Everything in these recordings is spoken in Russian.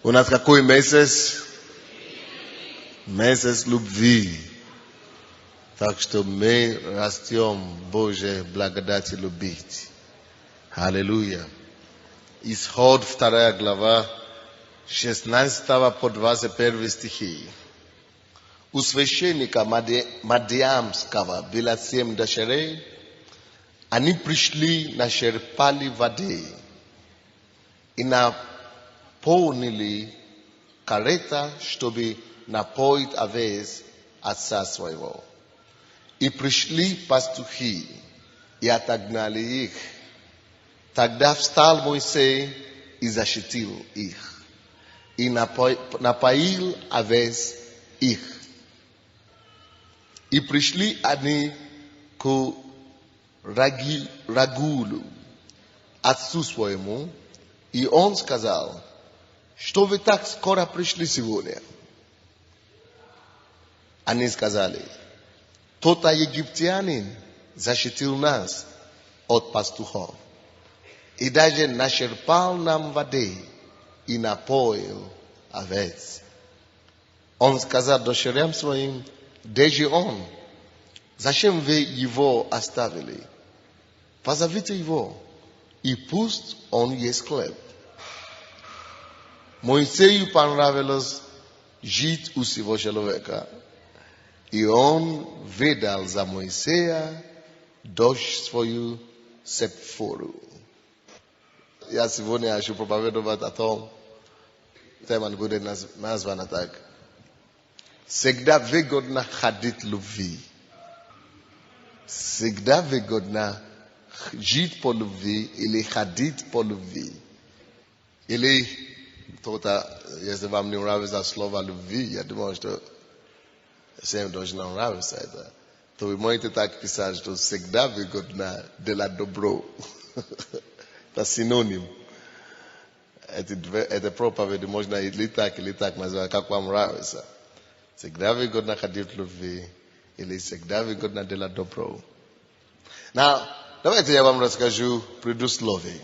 У нас какой месяц? Месяц любви. Так что мы растем Божьей благодати любить. Аллилуйя. Исход 2 глава, 16 по 21 стихи. У священника Мадиамского было 7 дочерей. Они пришли, начерпали воды и наполнили корыто, чтобы напоить овец отца своего. И пришли пастухи и отогнали их. Тогда встал Моисей и защитил их, и напоил овец их. И пришли они к Рагулу, отцу своему, и он сказал: что вы так скоро пришли сегодня? Они сказали: тот египтянин защитил нас от пастухов, и даже начерпал нам воды и напоил овец. Он сказал дочерям своим: где же он? Зачем вы его оставили? Позовите его, и пусть он ест хлеб. Моисею понравилось жить у всего человека, и он выдал за Моисея дочь свою Сепфору. Я сегодня хочу проповедовать о том, тема будет названа так: всегда выгодно ходить любви. Всегда выгодно жить по любви или ходить по любви. Или кто-то, если вам не нравится слово любви, я думаю, что всем должно нравиться это, то вы можете так писать, что всегда выгодно делать добро. Это синоним. Это проповедь можно или так назвать, как вам нравится. Всегда выгодно ходить любви или всегда выгодно делать добро. Давайте я вам расскажу предусловие.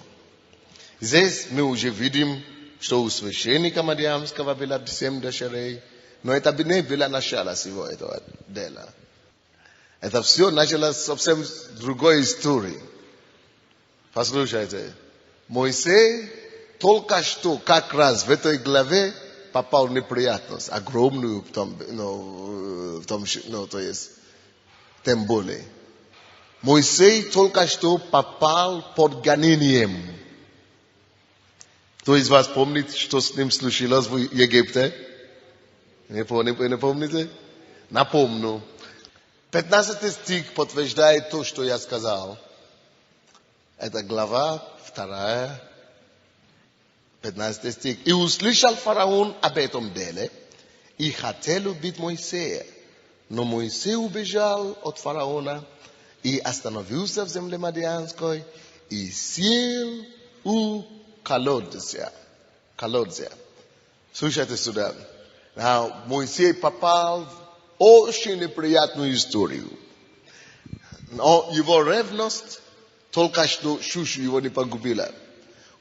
Здесь мы уже видим, что у священника Мадиамского было 7 дочерей, но это не было начало всего этого дела. Это все началось совсем с другой истории. Послушайте, Моисей только что как раз в этой главе попал в неприятность, огромную то есть, тем более. Моисей только что попал под гонением. Кто из вас помнит, что с ним случилось в Египте? Не помните? Напомню. 15 стих подтверждает то, что я сказал. Это глава 2, 15 стих. И услышал фараон об этом деле, и хотел убить Моисея. Но Моисей убежал от фараона и остановился в земле Мадианской и сел у колодца. Слушайте сюда. Моисей попал в очень неприятную историю. Но его ревность только что чушь его не погубила.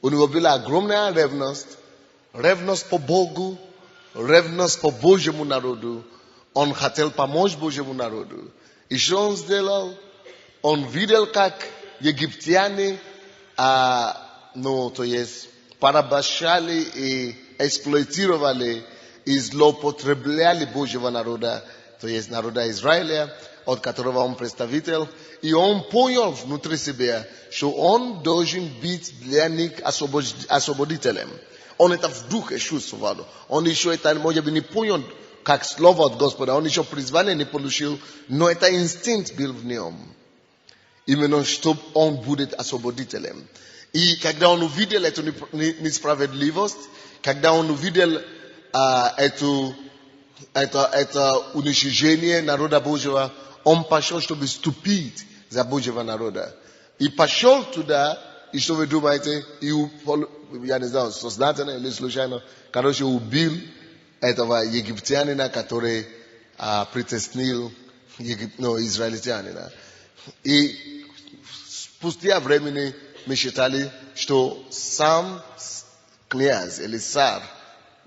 У него была огромная ревность по Богу, ревность по Божьему народу. Он хотел помочь Божьему народу. И что он сделал? Он видел, как египтяне, то есть, порабощали и эксплуатировали и злоупотребляли Божьего народа, то есть народа Израиля, от которого он представитель. И он понял внутри себя, что он должен быть для них освободителем. Он это в духе чувствовал. Он еще это, может быть, не понял, как слово от Господа. Он еще призвание не получил, но это инстинкт был в нем. Именно, что он будет освободителем. И когда он увидел эту несправедливость, когда он увидел это уничижение народа Божьего, он пошел, чтобы ступить за Божьего народа. И пошел туда, и что вы думаете, я не знаю, сознательно или случайно, убил этого египтянина, который притеснил израильтянина. И спустя времени мы считали, что сам князь или царь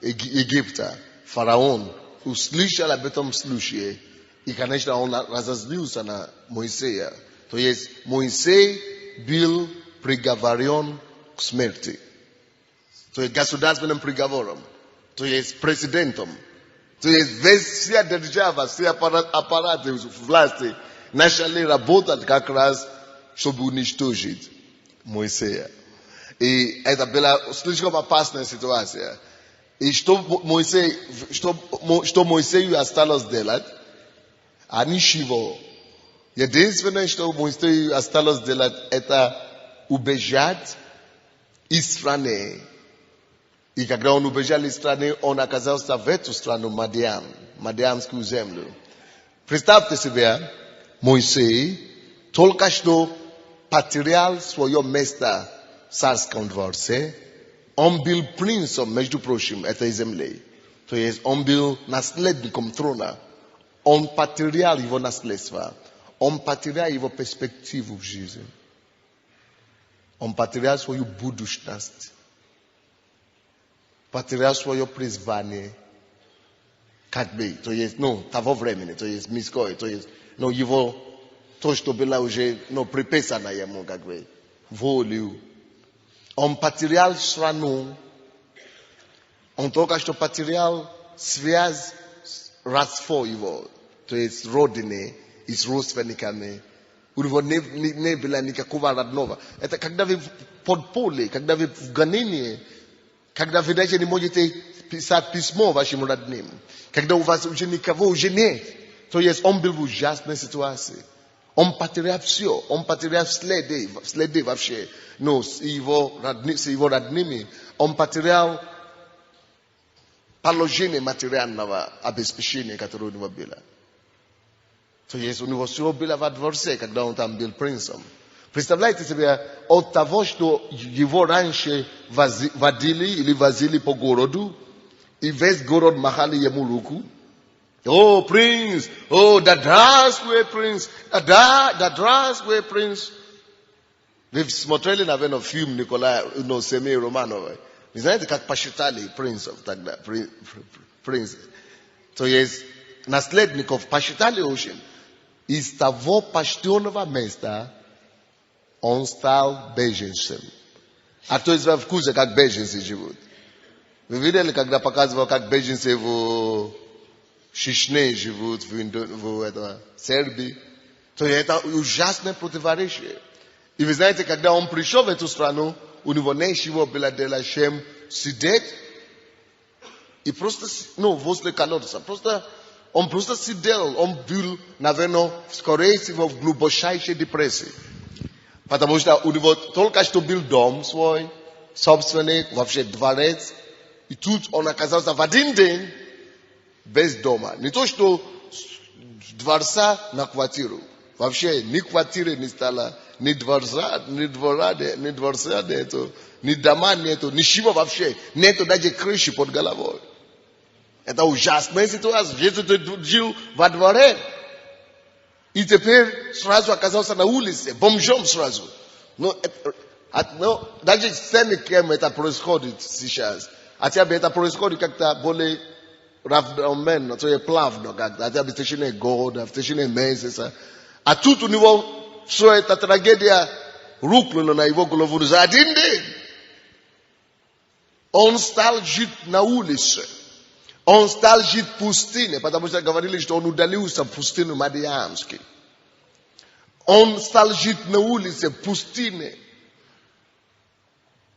Египта, фараон, услышал об этом случае, и, конечно, он разозлился на Моисея. То есть Моисей был приговорен к смерти. То есть государственным приговором. То есть президентом. То есть вся держава, все аппараты власти начали работать как раз, чтобы уничтожить Моисея. И это была слишком опасная ситуация. И что Моисею осталось делать? А ничего. Единственное, что Моисею осталось делать, это убежать из страны. И когда он убежал из страны, он оказался в эту страну, Мадиамскую землю. Представьте себе, Моисей только что потерял свое место в царском дворце. Он был принцем, между прочим, этой земли. То есть он был наследником трона. Он потерял его наследство. Он потерял его перспективу в жизни. Он потерял свою будущность. Потерял свое призвание. Как бы, то есть, того времени, то есть, мирское, то есть, его, то, что было уже, приписано ему, как бы, волю. Он потерял страну. Он только что потерял связь родство его, то есть родины, и с родственниками. У него не было никакого родного. Это когда вы в подполье, когда вы в гонении, когда вы даже не можете писать письмо вашим родным, когда у вас уже никого уже нет. То есть он был в ужасной ситуации. Он потерял все, он потерял следы вообще. С его родными. Он потерял положение материального обеспечения, которое у него было. То есть у него все было во дворце, когда он там был принцем. Представляете себе, от того, что его раньше водили или возили по городу, и весь город махали ему руку. О, принц! О, да здравствуй, принц! Да здравствуй, принц! Вы смотрели, наверное, фильм Николая Семея Романова. Вы знаете, как посчитали принцев тогда? Принц. То есть наследников посчитали очень. Из того почтенного места он стал беженцем. А кто из вас в курсе, как беженцы живут? Вы видели, когда показывал, как беженцы в Чечне живут, в Сербии? То есть это ужасное противоречие. И вы знаете, когда он пришел в эту страну, у него ничего было делать, чем сидеть и просто, возле колодца. Он просто сидел, он был, наверное, скорее всего, в глубочайшей депрессии. Потому что у него только что был дом свой, собственный, вообще дворец. И тут он оказался в один день без дома. Не то, что с дворца на квартиру. Вообще ни квартиры не стало, ни дворца нету, ни дома нету, ничего вообще. Нету даже крыши под головой. Это ужасная ситуация. Если ты жил во дворе, и теперь сразу оказался на улице, бомжом сразу. Даже с теми, кем это происходит сейчас. Хотя бы это происходит как-то более равномерно, то есть плавно как-то. Хотя бы в течение года, в течение месяца. А тут у него все эта трагедия рухнула на его голову за один день. Он стал жить на улице. Он стал жить в пустыне, потому что говорили, что он удалился в пустыню Мадиамский. Он стал жить на улице, в пустыне.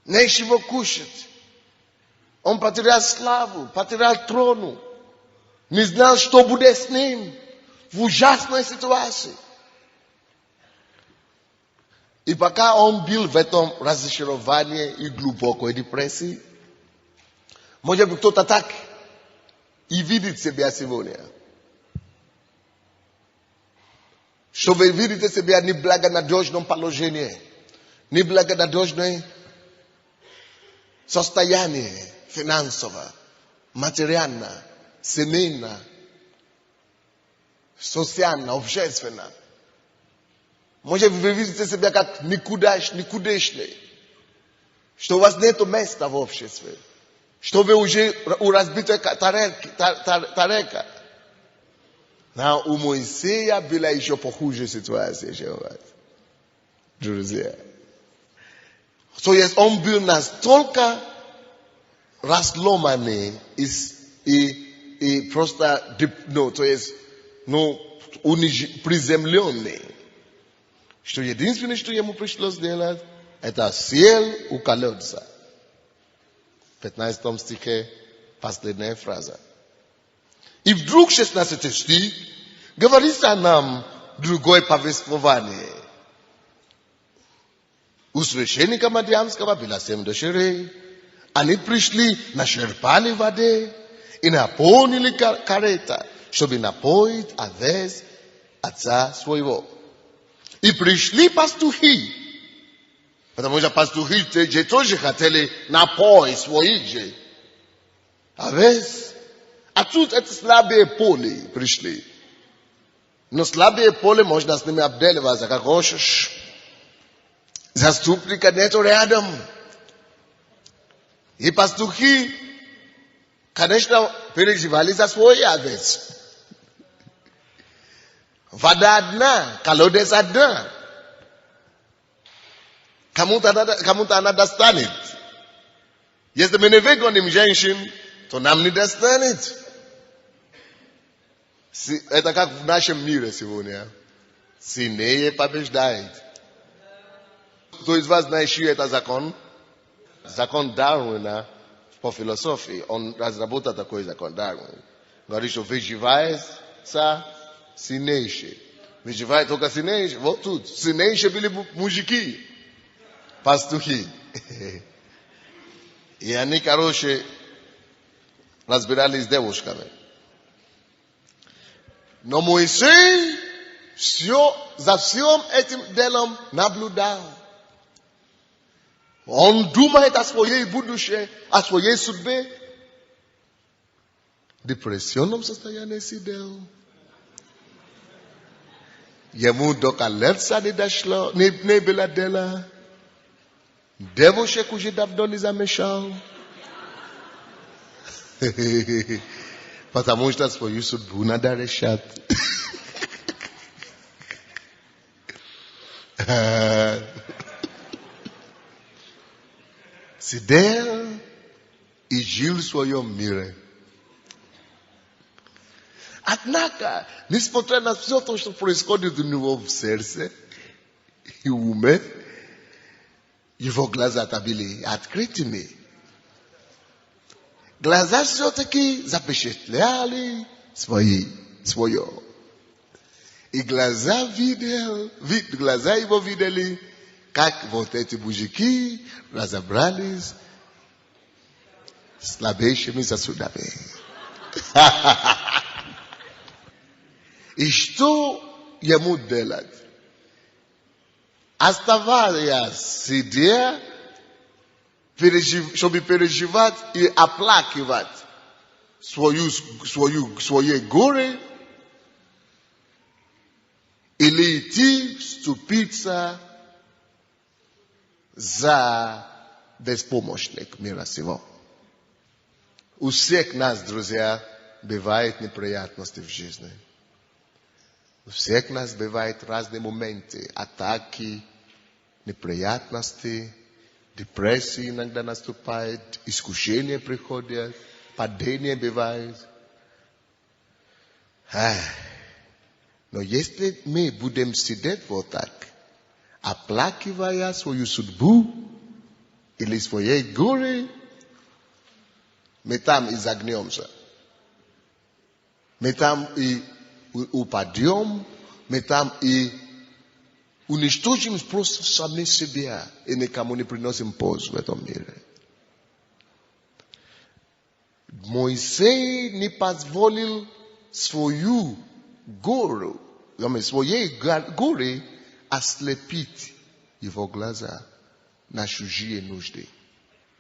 Нечего кушать. Он потерял славу, потерял трону. Не знал, что будет с ним. В ужасной ситуации. И пока он был в этом разочаровании и глубокой депрессии, может быть, кто-то так и видит себя сегодня. Что вы видите себя неблагонадежном положении, неблагонадежное состояние финансово, материально, семейно, социально, общественно. Может, вы видите себя как никудышный, что у вас нет места в обществе, чтобы уже разбито тарека. Но у Моисея была еще похуже ситуация, чем у вас. Друзья. То есть он был настолько разломанный и просто, то есть, приземленный, что единственное, что ему пришлось сделать, это сел у колодца. В 15 стихе последняя фраза. И вдруг 16 стих говорится нам другое повествование. У священника Мадьямского было 7 дочерей. Они пришли, начерпали воды и наполнили корыто, чтобы напоить овец отца своего. И пришли пастухи, потому что пастухи тоже хотели напоить своих же овец. А тут это слабые поле пришли. Но слабые поле можно с ними обделываться, как хочешь. Заступника нету рядом. И пастухи, конечно, переживали за свой овец. Вода одна, колодец одна. Кому-то она достанет. Если мы не выгоним женщин, то нам не достанет. Это как в нашем мире сегодня. Сильнее побеждает. Кто из вас знает, что это закон? Закон Дарвина по философии. Он разработал такой закон Дарвина. Говорит, что выживается сильнейший. Выживает только сильнейший. Вот тут. Сильнейшие были мужики. Пастухи. И они, разбирались с девушками. Но Моисей за всем этим делом наблюдал. Он думает о своей будущем, о своей судьбе. В депрессионном состоянии сидел. Ему до колодца не дошло, не было дела. Девушек уже давно не замешал. Потому что свою судьбу надо решать. Сидел и жил в своем мире. Однако, несмотря на все то, что происходит у него в сердце и уме, его глаза-то были открытыми. Глаза все-таки запечатляли свое. И глаза его видели, как вот эти мужики разобрались с слабейшими сосудами. И что ему делать? Оставаясь сидя, чтобы переживать и оплакивать свое горе, или идти вступиться за беспомощник мира сего. У всех нас, друзья, бывают неприятности в жизни. У всех нас бывают разные моменты, атаки, неприятности, депрессии иногда наступает, искушения приходят, падения бывает. Но если мы будем сидеть вот так, оплакивая свою судьбу или свои горе, мы там и загнемся. Мы там и упадем, мы там и уничтожим просто сами себя и никому не приносим пользу в этом мире. Моисей не позволил свою гору, своей горе ослепить его глаза на чужие нужды.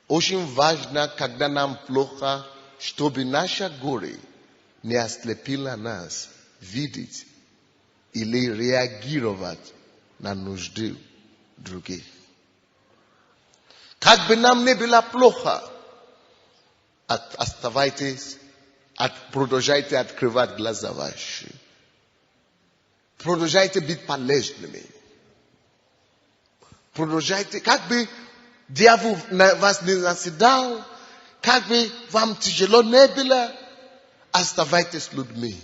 Очень важно, когда нам плохо, чтобы наша горе не ослепила нас видеть или реагировать на нужды других. Как бы нам не было плохо, оставайтесь, продолжайте открывать глаза ваши. Продолжайте быть полезными. Продолжайте, как бы дьявол вас не наседал, как бы вам тяжело не было, оставайтесь людьми.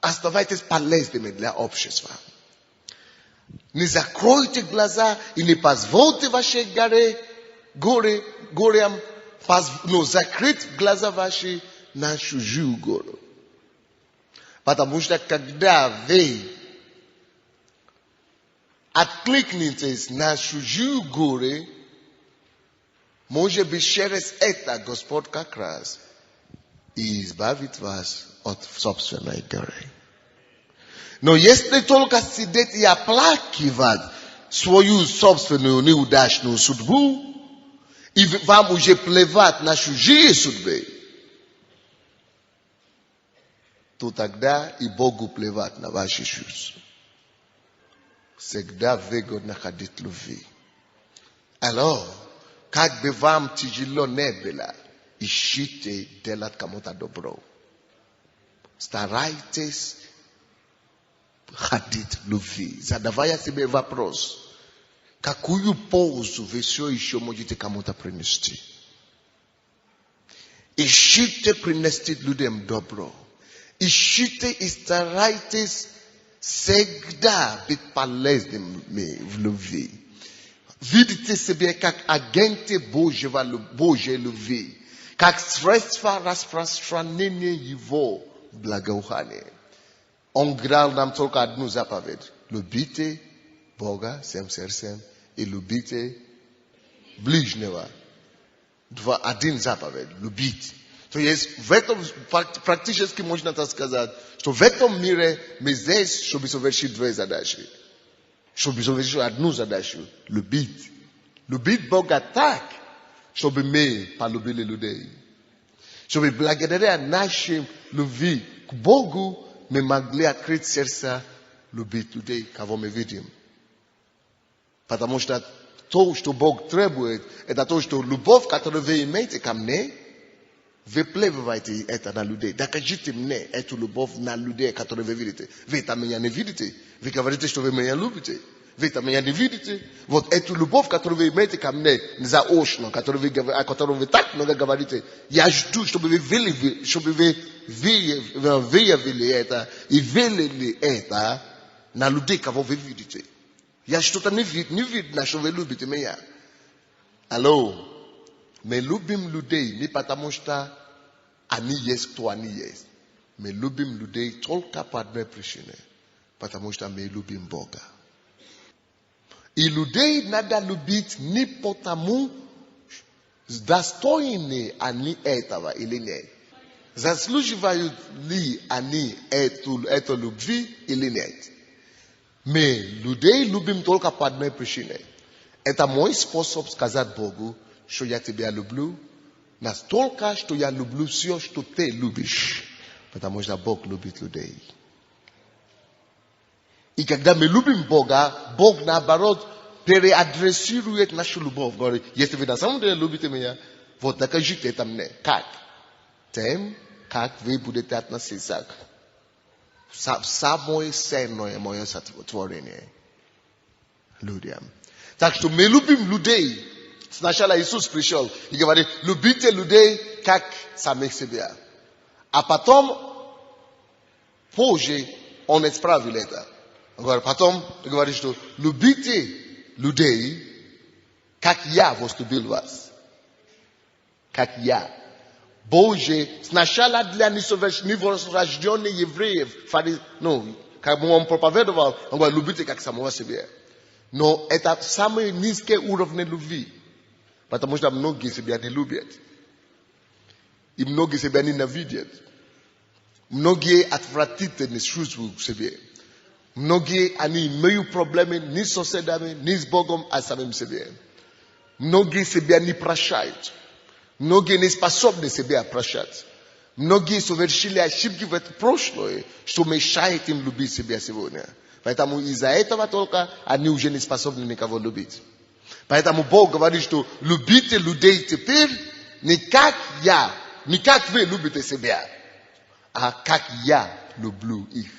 Оставайтесь полезными для общества. Не закройте глаза и не позвольте вашей горям, но закрыть глаза ваши на чужую гору. Потому что когда вы откликнетесь на чужую гору, может быть, через это Господь как раз и избавит вас от собственной горы. Но если только сидеть и оплакивать свою собственную неудачную судьбу, и вам уже плевать на чужие судьбы, то тогда и Богу плевать на ваши чувства. Всегда выгодно ходить любви. Alors, как бы вам тяжело не было, ищите делать кому-то добро. Старайтесь ходить в любви, задавая себе вопрос, какую пользу вы все еще можете кому-то принести. Ищите принести людям добро. Ищите и старайтесь всегда быть полезными в любви. Видите себя как агенты Божьей любви, как средство распространения Его благоухания. Он дал нам только одну заповедь. Любите Бога всем сердцем и любите ближнего. Один заповедь. Любить. То есть в этом практически можно так сказать, что в этом мире мы здесь, чтобы совершить две задачи. Чтобы совершить одну задачу. Любить. Любить Бога так, чтобы мы полюбили людей. Чтобы благодаря нашей любви к Богу мы могли открыть сердце, любить людей, кого мы видим. Потому что то, что Бог требует, это то, что любовь, которую вы имеете ко мне, вы плевываете это на людей. Докажите мне эту любовь на людей, которые вы видите. Вы это меня не видите. Вы говорите, что вы меня любите. Вы это меня не видите. Вот эту любовь, которую вы имеете ко мне, заочно, о которой вы так много говорите, я жду, чтобы вы выявили это и вылили это на людей, кого вы видите. Я что-то не видно, что вы любите меня. Алло. Мы любим людей не потому, что они есть, кто они есть. Мы любим людей только по одной причине. Потому что мы любим Бога. И людей надо любить не потому, достойны они этого или нет. Заслуживают ли они эту любви или нет. Мы людей любим только по одной причине. Это мой способ сказать Богу, что я тебя люблю, настолько, что я люблю все, что ты любишь. Потому что Бог любит людей. И когда мы любим Бога, Бог наоборот переадресирует нашу любовь. Говорит, если вы на самом деле любите меня, вот докажите это мне. Как? Тем, как вы будете относиться к самое ценное мое сотворение людям. Так что мы любим людей. Сначала Иисус пришел и говорит, любите людей, как самих себя. А потом, позже, он исправил это. Он говорит, потом, говорит, что любите людей, как я возлюбил вас. Как я. Боже, сначала для нерожденных евреев, как он проповедовал, он говорит, любите как самого себя. Но это самый низкий уровень любви. Потому что многие себя не любят. И многие себя ненавидят. Многие отвратительно чувствуют к себе. Многие они имеют проблемы не с соседями, не с Богом, а с самим себе. Многие себя не прощают. Многие не способны себя прощать. Многие совершили ошибки в прошлое, что мешает им любить себя сегодня. Поэтому из-за этого только они уже не способны никого любить. Поэтому Бог говорит, что любите людей теперь, Никак вы любите себя, а как я люблю их.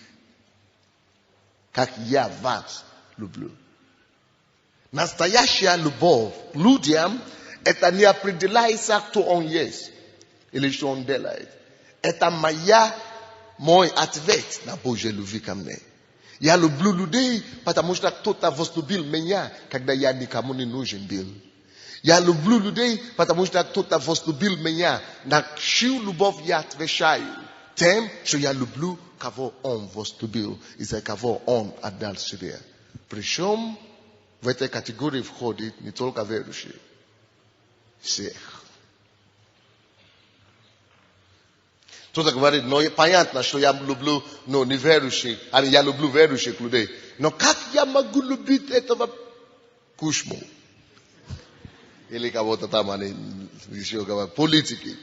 Как я вас люблю. Настоящая любовь к людям – это не определяется, кто он есть или что он делает. Это мой ответ на Божью любви ко мне. Я люблю людей, потому что кто-то возлюбил меня, когда я никому не нужен был. Я люблю людей, потому что кто-то возлюбил меня. На чью любовь я отвечаю? Тем, что я люблю, кого он возлюбил, и за кого он отдал себе. Причем в этой категории входит не только верующие. Всех. Кто-то говорит, понятно, что я люблю, неверующих, а я люблю верующих людей. Но как я могу любить этого кушму? Или кого-то там, они еще говорят, политики.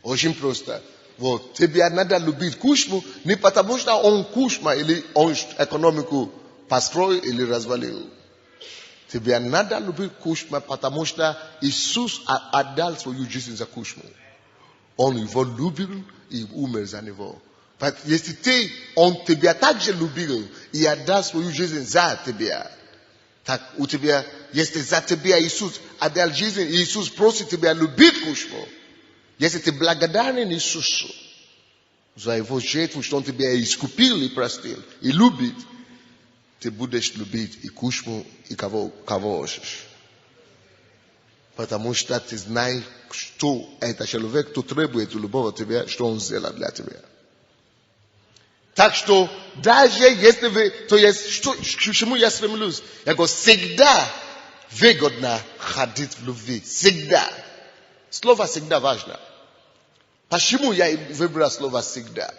Очень просто. Вот, тебе надо любить кушму, не потому что он кушма, или он экономику построил или развалил. Тебе надо любить кушма, потому что Иисус отдал свою жизнь за кушму. Он его любил и умер за него. Если он тебя также любил и отдал свою жизнь за тебя, так у тебя, если за тебя Иисус отдал жизнь, и Иисус просит тебя любить кушму, если ты благодарен Иисусу за его жертву, что он тебя искупил и простил, и любит, ты будешь любить и кушму, и кого хочешь. Потому что ты знаешь, что это человек, кто требует любовь от тебя, что он сделал для тебя. Так что, даже если вы, то есть, к чему я стремлюсь? Я говорю, всегда выгодно ходить в любви. Всегда. Слово всегда важно. Почему я выбрал слово всегда?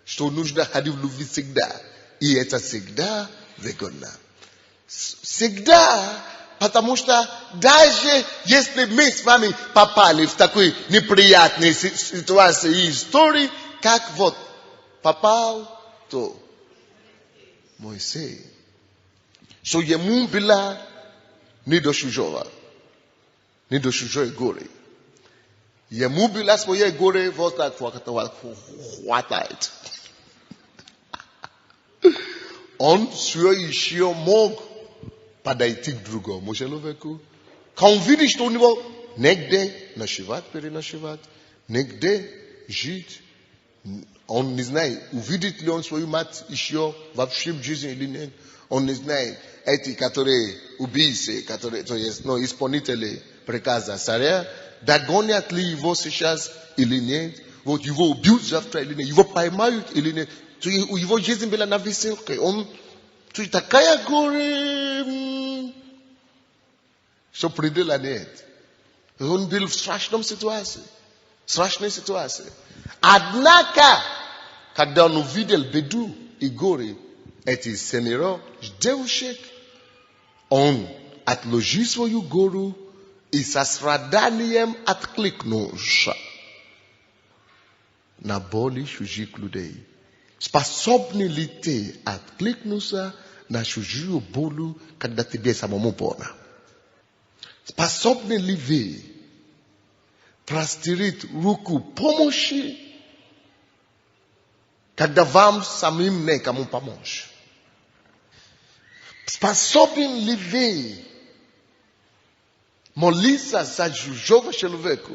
Что нужно ходить в любви всегда. И это всегда выгодно. Всегда, потому что даже если мы с вами попали в такой неприятной ситуации и истории, как вот попал то Моисей, что ему было не до чужого горе. Ему было свое горе, вот так хватает. Он все еще мог подойти к другому человеку. Quand on видит, что у него негде ночевать, переночевать, негде жить, он не знает, увидит ли он свою мать еще вообще в жизни или нет. Он не знает, эти, которые убийцы, которые, то есть, исполнители приказа царя, догонят ли его сейчас или нет. Вот его убьют завтра или нет, его поймают или нет. То у его жизнь была на веселке. Он, то такая горе, что предела нет. Он был в страшной ситуации. Однако, когда он увидел беду и горе этих сеньоров, девушек, он отложил свою гору и со страданием откликнулся на боли чужих людей. Способны ли ты откликнуться на чужую боль, когда тебе самому больно? Способны ли вы простерить руку помощи, когда вам самим некому помочь? Способен ли вы молиться за чужого человека,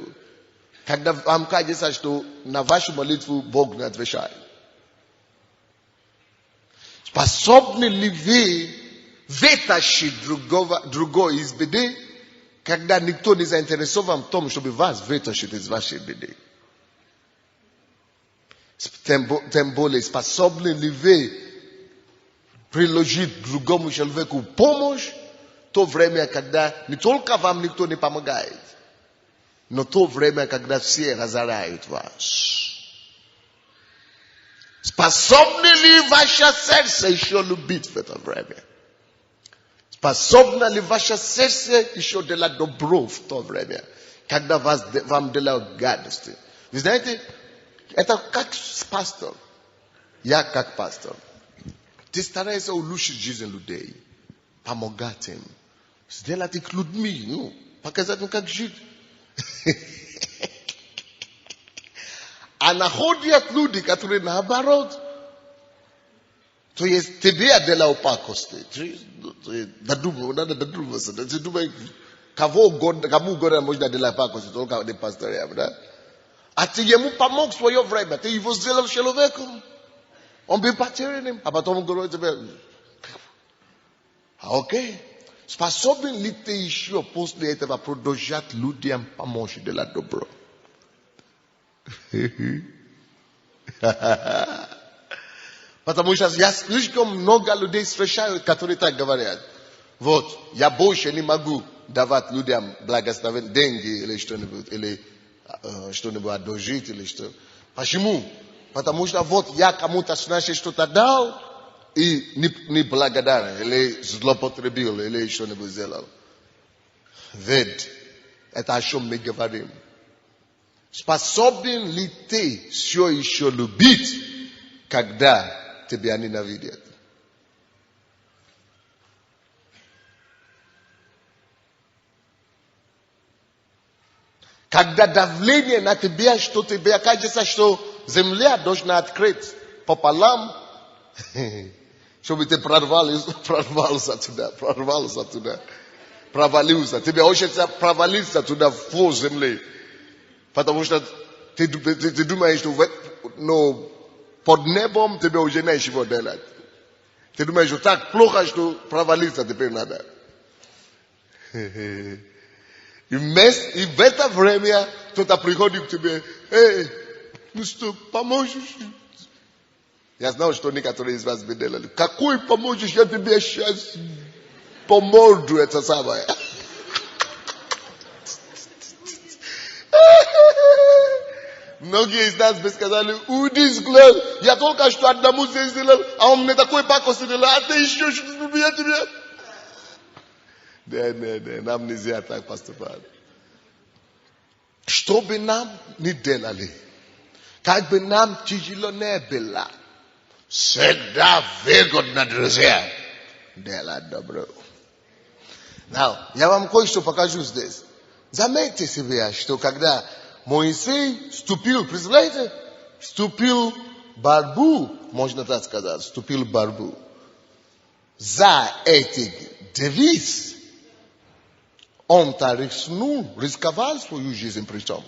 когда вам кажется, что на вашу молитву Бог не отвечает? Способны ли вы вытащить другого из беды, когда никто не заинтересован в том, чтобы вас вытащить из вашей беды? Тем более, способны ли вы приложить другому человеку помощь в то время, когда не только вам никто не помогает, но в то время, когда все разоряют вас? Способны ли ваше сердце еще любить в это время? Способно ли ваше сердце еще делать добро в то время, когда вам делают гадости? Вы знаете, это как пастор. Я как пастор. Ты стараешься улучшить жизнь людей, помогать им, сделать их людьми, показать им, как жить. anahodhi at люди, которые наоборот. То есть тебе отдела упакости. Надо додуматься. Ты думаешь, кому угодно можно отдела упакости, только один пастор, да? А ты ему помог в свое время, ты его сделал человеком. Он был потерянным, а потом он говорит тебе, окей, способен ли ты еще после этого продолжать людям помочь для добра? Потому что я слишком много людей встречаю, которые так говорят. Вот, я больше не могу давать людям благословенные деньги или что-нибудь, или что-нибудь одолжить, или что. Почему? Потому что вот я кому-то значит что-то дал и не благодарен, или злоупотребил, или что-нибудь сделал. Ведь это о чем мы говорим. Способен ли ты все еще любить, когда тебя ненавидят? Когда давление на тебя, что тебе кажется, что земля должна открыть пополам, чтобы ты прорвался туда, провалился. Тебе хочется провалиться туда в пол земли. Потому что ты думаешь, что под небом тебе уже нечего делать. Ты думаешь, что так плохо, что провалиться теперь надо. И в это время кто-то приходит к тебе, ну что, поможешь? Я знал, что некоторые из вас бы делали. Какой поможешь, я тебе сейчас по морду это самое. Многие из нас бы сказали, уйди с глаз, я только что одному здесь сделал, а он мне такой пакость сделал, а ты еще что-то я тебе. Не, нам нельзя так поступать. Что бы нам ни делали, как бы нам тяжело не было, всегда выгодно, друзья, делать добро. Я вам кое-что покажу здесь. Заметьте себе, что когда Моисей вступил, представляете, вступил в борьбу, можно так сказать, вступил в борьбу за этих девиз. Он-то рисковал свою жизнь при том.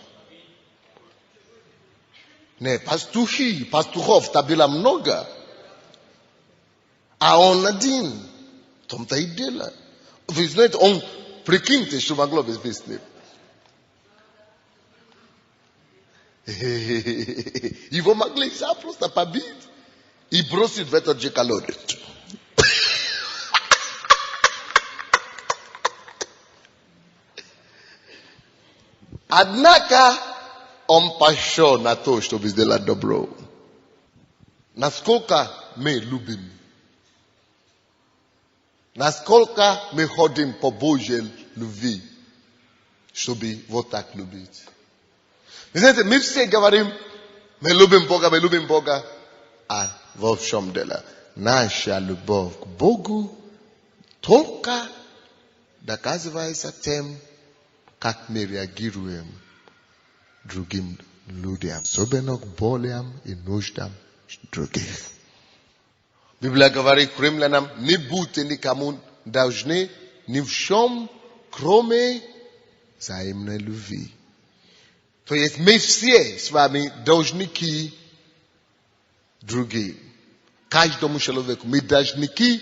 Не, пастухов-то было много. А он один. В том-то и дело. Вы знаете, он, прикиньте, что могло быть с ним. Его могли запросто побить и бросить в этот же колодец. Однако он пошел на то, чтобы сделать добро. Насколько мы любим? Насколько мы ходим по Божьей любви, чтобы вот так любить? Вы знаете, мы все говорим, мы любим Бога, а во всем дело. Наша любовь к Богу только доказывается тем, как мы реагируем другим людям, особенно к болям и нуждам других. Библия говорит римлянам, не будьте никому должны ни в чем, кроме взаимной любви. То есть мы все с вами должники другим. Каждому человеку мы должники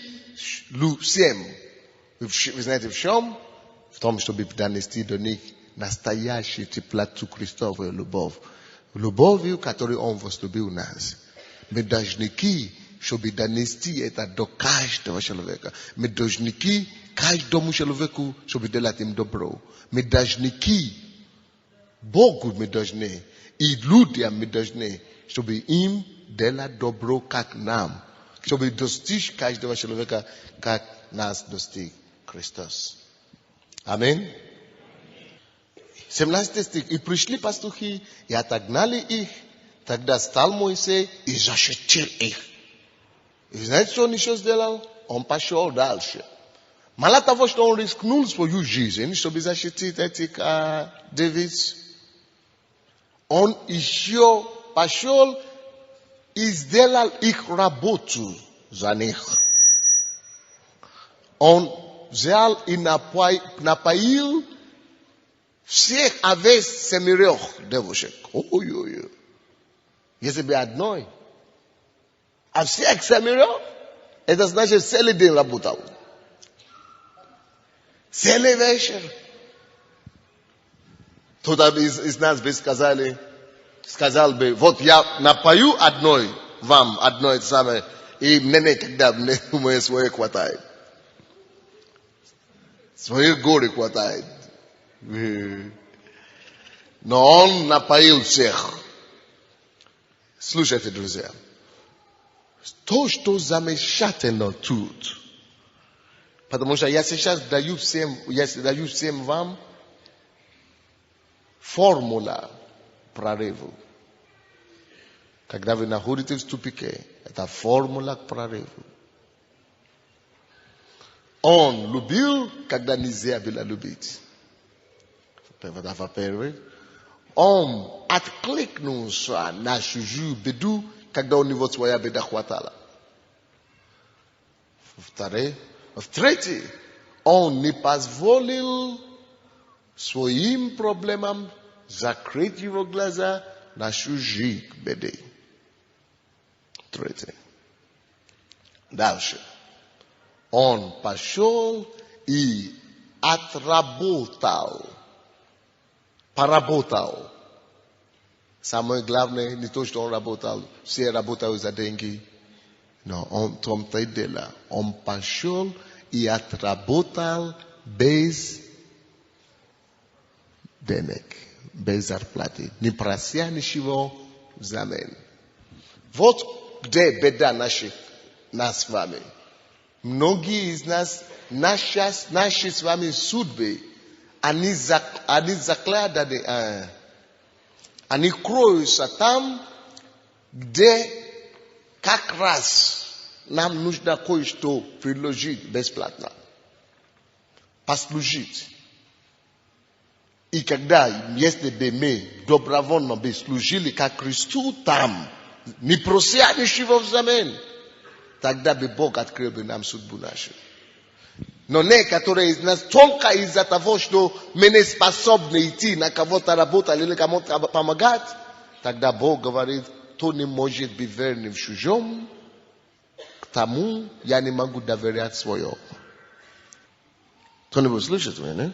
всем. Вы знаете в чем? В том, чтобы донести до них настоящую теплоту Христовую любовь. Любовью, которую Он возлюбил нас. Мы должники, чтобы донести это до каждого человека. Мы должники каждому человеку, чтобы делать им добро. Мы должники Богу мы должны, и людям мы должны, чтобы им делать добро, как нам. Чтобы достичь каждого человека, как нас достиг Христос. Аминь. 17 стих. И пришли пастухи, и отогнали их. Тогда стал Моисей и защитил их. И знаете, что он еще сделал? Он пошел дальше. Мало того, что он рискнул свою жизнь, чтобы защитить этих девиц, он еще пошел и сделал их работу за них. Он взял и напоил всех, а весь 7 девушек. Ой-ой-ой. Если бы одной, а всех 7, это значит целый день работал. Целый вечер. Кто-то из нас бы сказал бы, вот я напою вам одной самое, и мне никогда мне свое хватает. Свое горе хватает. Но он напоил всех. Слушайте, друзья. То, что замечательно тут. Потому что я сейчас даю всем вам формула прорыва. Когда вы находитесь в тупике, это формула к прорыву. Он любил, когда нельзя было любить. Во-первых, он откликнулся на чужую беду, когда у него своя беда хватала. В-третьих, он не позволил своим проблемам закрыть его глаза на чужие беды. Третье. Дальше. Он пошел и поработал. Самое главное, не то, что он работал, все работают за деньги. Но он в том-то и дело. Он пошел и отработал без денег, без зарплаты. Не прося ничего взамен. Вот где беда нас с вами. Многие из нас, наши с вами судьбы, они закладаны, они кроются там, где как раз нам нужно кое-что приложить бесплатно. Послужить. И когда, если бы мы добровольно бы служили как Христу там, не прося ничего взамен, тогда бы Бог открыл бы нам судьбу нашу. Но некоторые из нас только из-за того, что мы не способны идти на кого-то работать или кому-то помогать, тогда Бог говорит, кто не может быть верным в чужом, к тому я не могу доверять свое. Кто-нибудь слышит меня, не?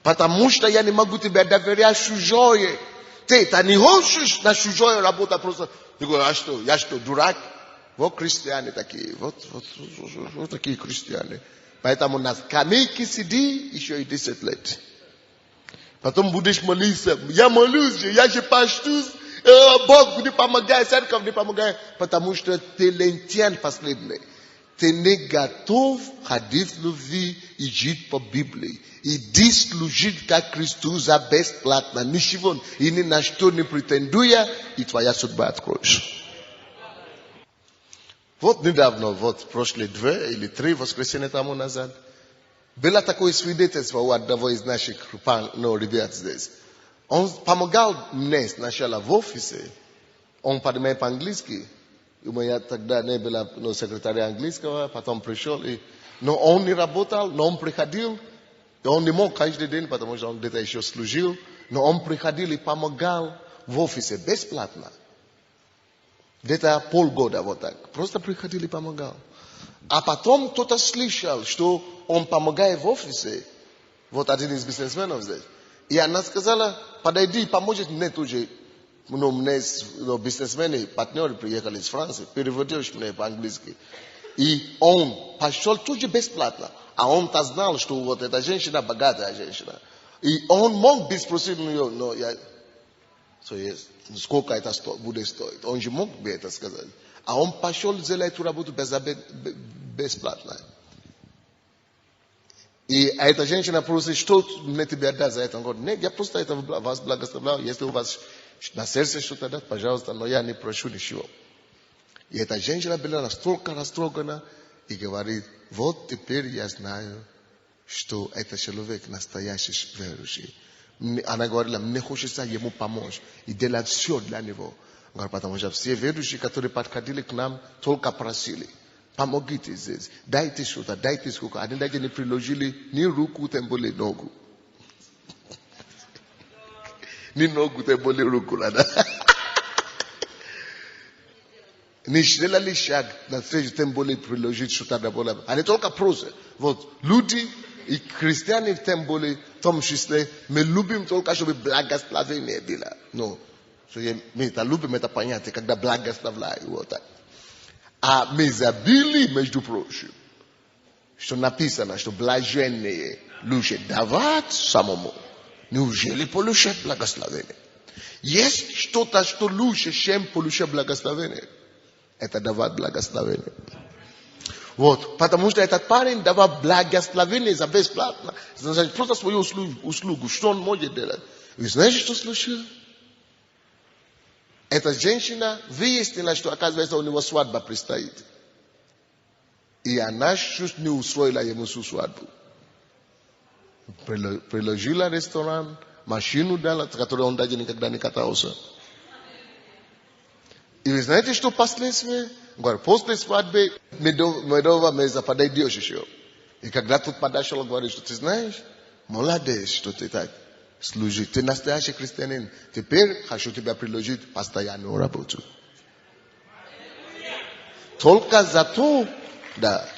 Потому что я не могу тебе доверять чужое. Ты не хочешь на чужое работать просто. Ты говоришь, я что, дурак? Вот христиане такие, вот такие христиане. Поэтому на скамейке сиди еще и 10 лет. Потом будешь молиться. Я молюсь, я же пастусь. Бог не помогает, церковь не помогает. Потому что ты лентяй последний. Ты не готов ходить в любви и жить по Библии. Иди служить как Христу за бесплатно. Ничего, и ни на что не претендуя, и твоя судьба откроется. Вот недавно, вот прошлые 2 или 3 воскресенья тому назад, было такое свидетельство у одного из наших ребят здесь. Он помогал мне сначала в офисе, он понимает по-английски. У меня тогда не было секретаря английского, потом пришел, но он не работал, но он приходил, и он не мог каждый день, потому что он где-то еще служил, но он приходил и помогал в офисе бесплатно. Где-то полгода вот так. Просто приходил и помогал. А потом кто-то слышал, что он помогает в офисе. Вот один из бизнесменов здесь. И она сказала, подойди, поможет мне тоже. Ну, мне бизнесмены, партнеры приехали из Франции, переводишь мне по-английски. И он пошел тоже бесплатно. А он-то знал, что вот эта женщина богатая женщина. И он мог бы спросить ее, но я... сколько это будет стоить. Он же мог бы это сказать. А он пошел сделать эту работу бесплатно. И эта женщина просит, что мне тебе отдать за это? Он говорит, нет, я просто это вас благословляю. Если у вас на сердце что-то дать, пожалуйста, но я не прошу ничего. И эта женщина была настолько растрогана и говорит, вот теперь я знаю, что это человек настоящий верующий. Она говорила, мне хочется ему помочь. И делать все для него. Говорю, потому что все ведущие, которые подходили к нам, только просили. Помогите здесь. Дайте что-то, дайте сколько. Они даже не приложили ни руку, тем более ногу. Ни ногу, тем более руку. Не сделали шаг, на встречу, тем более приложить что-то на более. Они только просят. Вот люди и христиане, тем более, в том числе, мы любим только, чтобы благословение было. Но, мы это любим, это понятие, когда благословляю. Вот так. А мы забыли, между прочим, что написано, что блаженные лучше давать самому. Неужели получать благословение? Есть что-то, что лучше, чем получать благословение. Это давать благословение. Вот, потому что этот парень давал благословение за бесплатно. Значит, просто свою услугу, что он может делать. Вы знаете, что случилось? Эта женщина выяснила, что, оказывается, у него свадьба предстоит. И она чуть не устроила ему всю свадьбу. Приложила ресторан, машину дала, которую он даже никогда не катался. И вы знаете, что последствия? Говорю, после свадьбы медовая меза подойдешь еще. И когда тут подошел, говорит, что ты знаешь, молодец, что ты так служишь. Ты настоящий христианин. Теперь хочу тебя приложить постоянную работу. Только за то, да.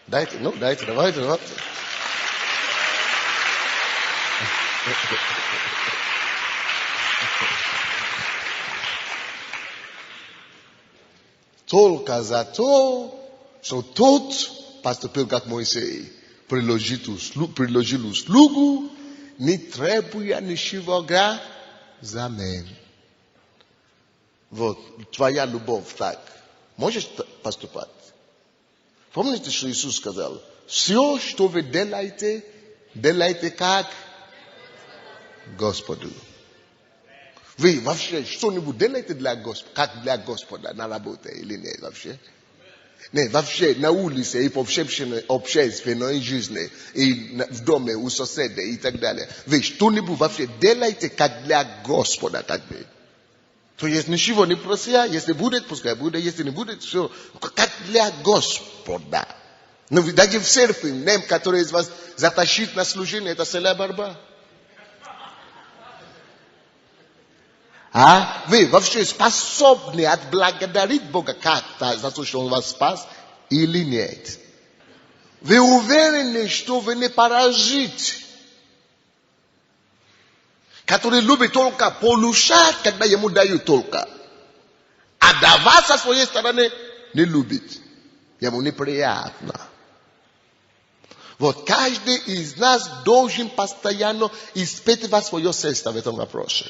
Дайте, давайте. Только за то, что тот поступил как Моисей, приложил услугу, не требуя ничего взамен. Вот, твоя любовь так. Можешь поступать? Помните, что Иисус сказал? Все, что вы делаете, делайте как Господу. Вы вообще что-нибудь делаете для Господа, как для Господа на работе или нет вообще? Нет, вообще на улице и по общественной жизни, и в доме у соседей и так далее. Вы что-нибудь вообще делаете как для Господа, так бы. То есть ничего не прося, если будет, пускай будет, если не будет, все, как для Господа. Но вы даже в церкви, который из вас затащит на служение, это целая борьба. А вы вообще способны отблагодарить Бога как-то за то, что Он вас спас, или нет? Вы уверены, что вы не паразит, который любит только получать, когда ему дают только. А давать со своей стороны не любит. Ему неприятно. Вот каждый из нас должен постоянно испытывать свое сердце в этом вопросе.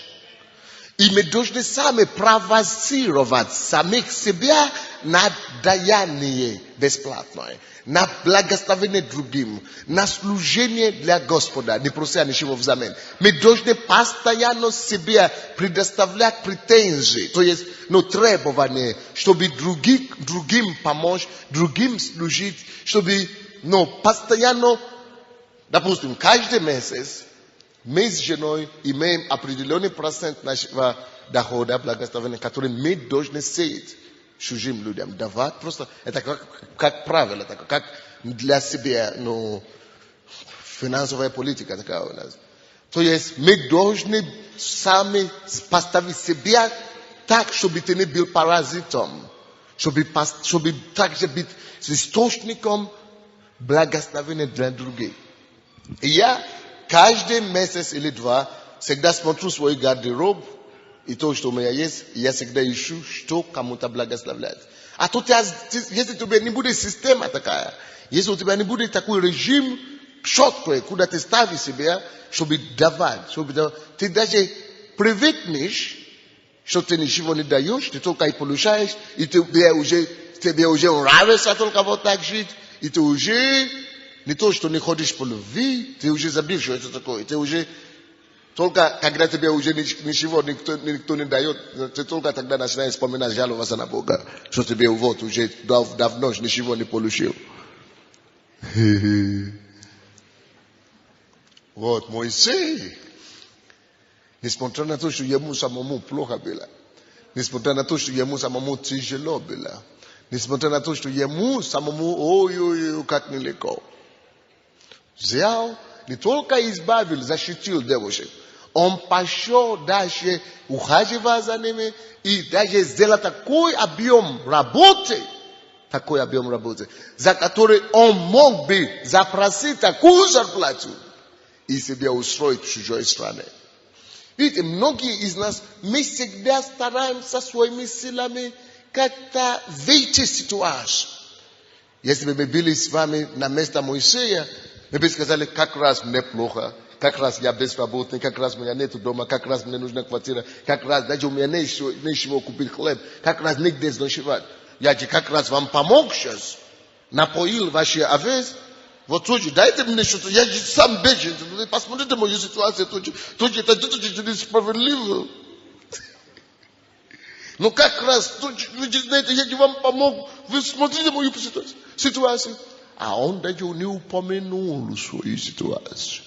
И мы должны сами провоцировать самих себя на даяние бесплатное, на благословение другим, на служение для Господа, не прося ничего взамен. Мы должны постоянно себе предоставлять претензии, то есть требования, чтобы другим помочь, другим служить, чтобы постоянно, допустим, каждый месяц, мы с женой имеем определенный процент нашего дохода, благословения, который мы должны сеять чужим людям. Давать просто, это как правило, как для себя, финансовая политика такая у нас. То есть мы должны сами поставить себя так, чтобы ты не был паразитом, чтобы также быть источником благословения для других. И я каждый месяц или два всегда смотрю свой гардероб и то, что у меня есть, и я всегда ищу, что кому-то благословлять. А тут, если у тебя не будет система такая, если у тебя не будет такой режим четкий, куда ты ставишь себя, чтобы давать, ты даже привыкнешь, что ты ничего не даешь, ты только и получаешь, и тебе уже нравится только вот так жить, и ты уже не то, что не ходишь по любви, ты уже забыл, что это такое. Ты уже, только когда тебе уже ничего никто не дает, ты только тогда начинаешь вспоминать, жаловаться на Бога, что тебе вот уже давно ничего не получил. Вот Моисей, Несмотря на то, что ему самому плохо было. Несмотря на то, что ему самому тяжело было. Несмотря на то, что ему самому, ой-ой-ой, как нелегко. Взял, не только избавил, защитил девушек. Он пошел дальше, ухаживая за ними, и даже сделал такой объем работы, за который он мог бы запросить такую зарплату и себя устроить в чужой стране. Видите, многие из нас, мы всегда стараемся своими силами как-то выйти из ситуации. Если бы мы были с вами на месте Моисея, мы бы сказали, как раз мне плохо, как раз я безработный, как раз у меня нет дома, как раз мне нужна квартира, как раз даже у меня нечего купить хлеб, как раз нигде ночевать. Я же как раз вам помог сейчас, напоил ваши овец. Вот тоже, дайте мне что-то, я же сам бежен, посмотрите мою ситуацию, тоже это несправедливо. Но как раз, вы же знаете, я же вам помог, вы смотрите мою ситуацию. А он даже не упомянул свою ситуацию.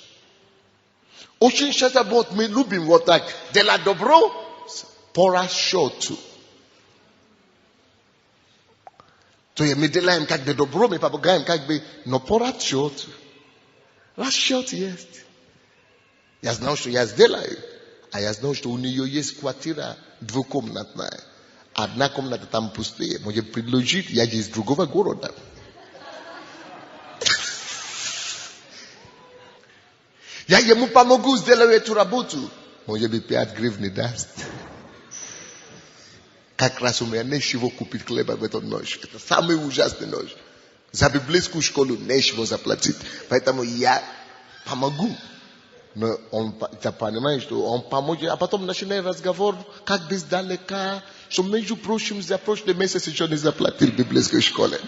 Очень часто вот мы любим вот так, делать добро, по счету. То есть мы делаем как бы добро, мы помогаем как бы, но по расчету. Расчет есть. Я знал, что я сделаю, а я знал, что у нее есть квартира двухкомнатная. Одна комната там пустая. Может предложить, я же из другого города. Я ему помогу сделать эту работу. Может быть, 5 гривен даст. Как раз у меня нечего купить хлеба в эту ночь. Это самый ужасный ночь. За библейскую школу нечего заплатить. Поэтому я помогу. Но он, ты понимаешь, что он поможет. А потом начинает разговор, как бы издалека, что между прочим, за прошлый месяц еще не заплатил в библейской школе.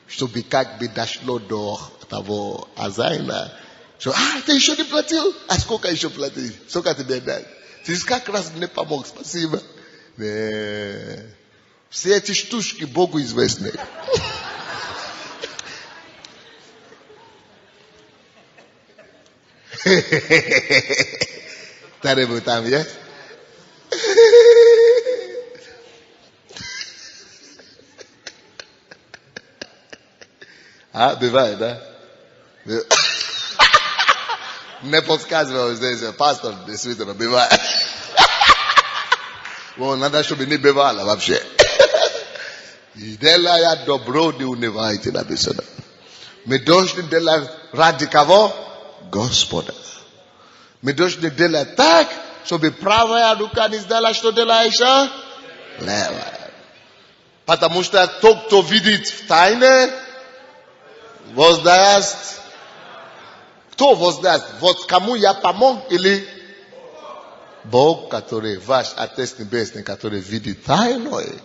Чтобы как бы дошло до того Азайна. Что, ты еще не платил? А сколько еще платил? Сколько тебе дать? Ты как раз мне помог, спасибо. Все эти штучки Богу известны. Кто-нибудь там есть? Бывает, да? Не подсказывал здесь, пастор, действительно, бывает. Надо, чтобы не бывало вообще. И делая добро, не унывайте написано. Мы должны делать ради кого? Господа. Мы должны делать так, чтобы правая рука не знала, что делаешь, левая. Потому что тот, кто видит в тайне, воздаст. Кто воздаст? Вот кому я помог или Бог, который ваш Отец Небесный, который видит тайное,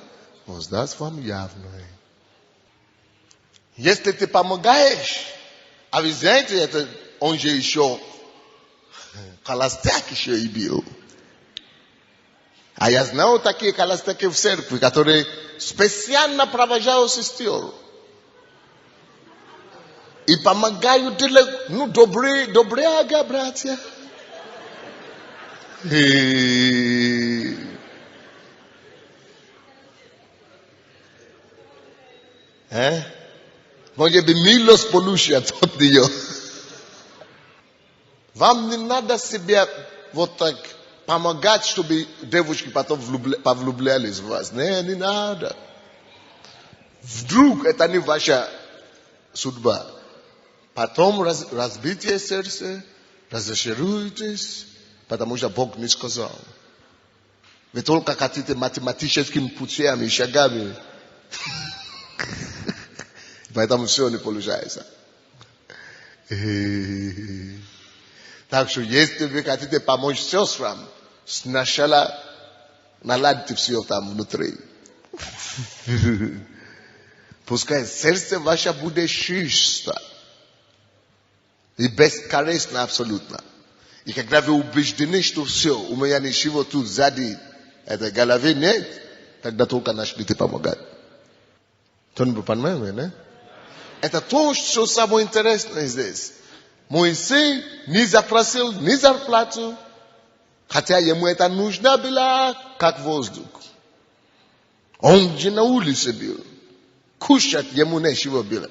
воздаст вам явное. Если ты помогаешь, а вы знаете, это он же еще холостяк еще и был. А я знал такие холостяки в церкви, которые специально провожают сестер. И помогают делать, добряга, братья. Может быть, милость получит от нее. Вам не надо себе вот так помогать, чтобы девушки потом повлюблялись в вас. Не надо. Вдруг это не ваша судьба. Потом разбитие сердца, разочаруетесь, потому что Бог не сказал. Вы только хотите математическими путями, шагами. Поэтому все не получается. Так что, если вы хотите помочь сестрам, сначала наладьте все там внутри. Пускай сердце ваше будет чисто. И бескорыстно абсолютно. И когда вы убеждены, что все, у меня ничего тут сзади, этой головы нет, тогда только начните помогать. Кто-нибудь понимает, да? Это то, что самое интересное здесь. Moise ni zaprasil, ni zarplatu, хотя ему это нужно было, как воздух. Он же на улице был. Кушать ему нечего было.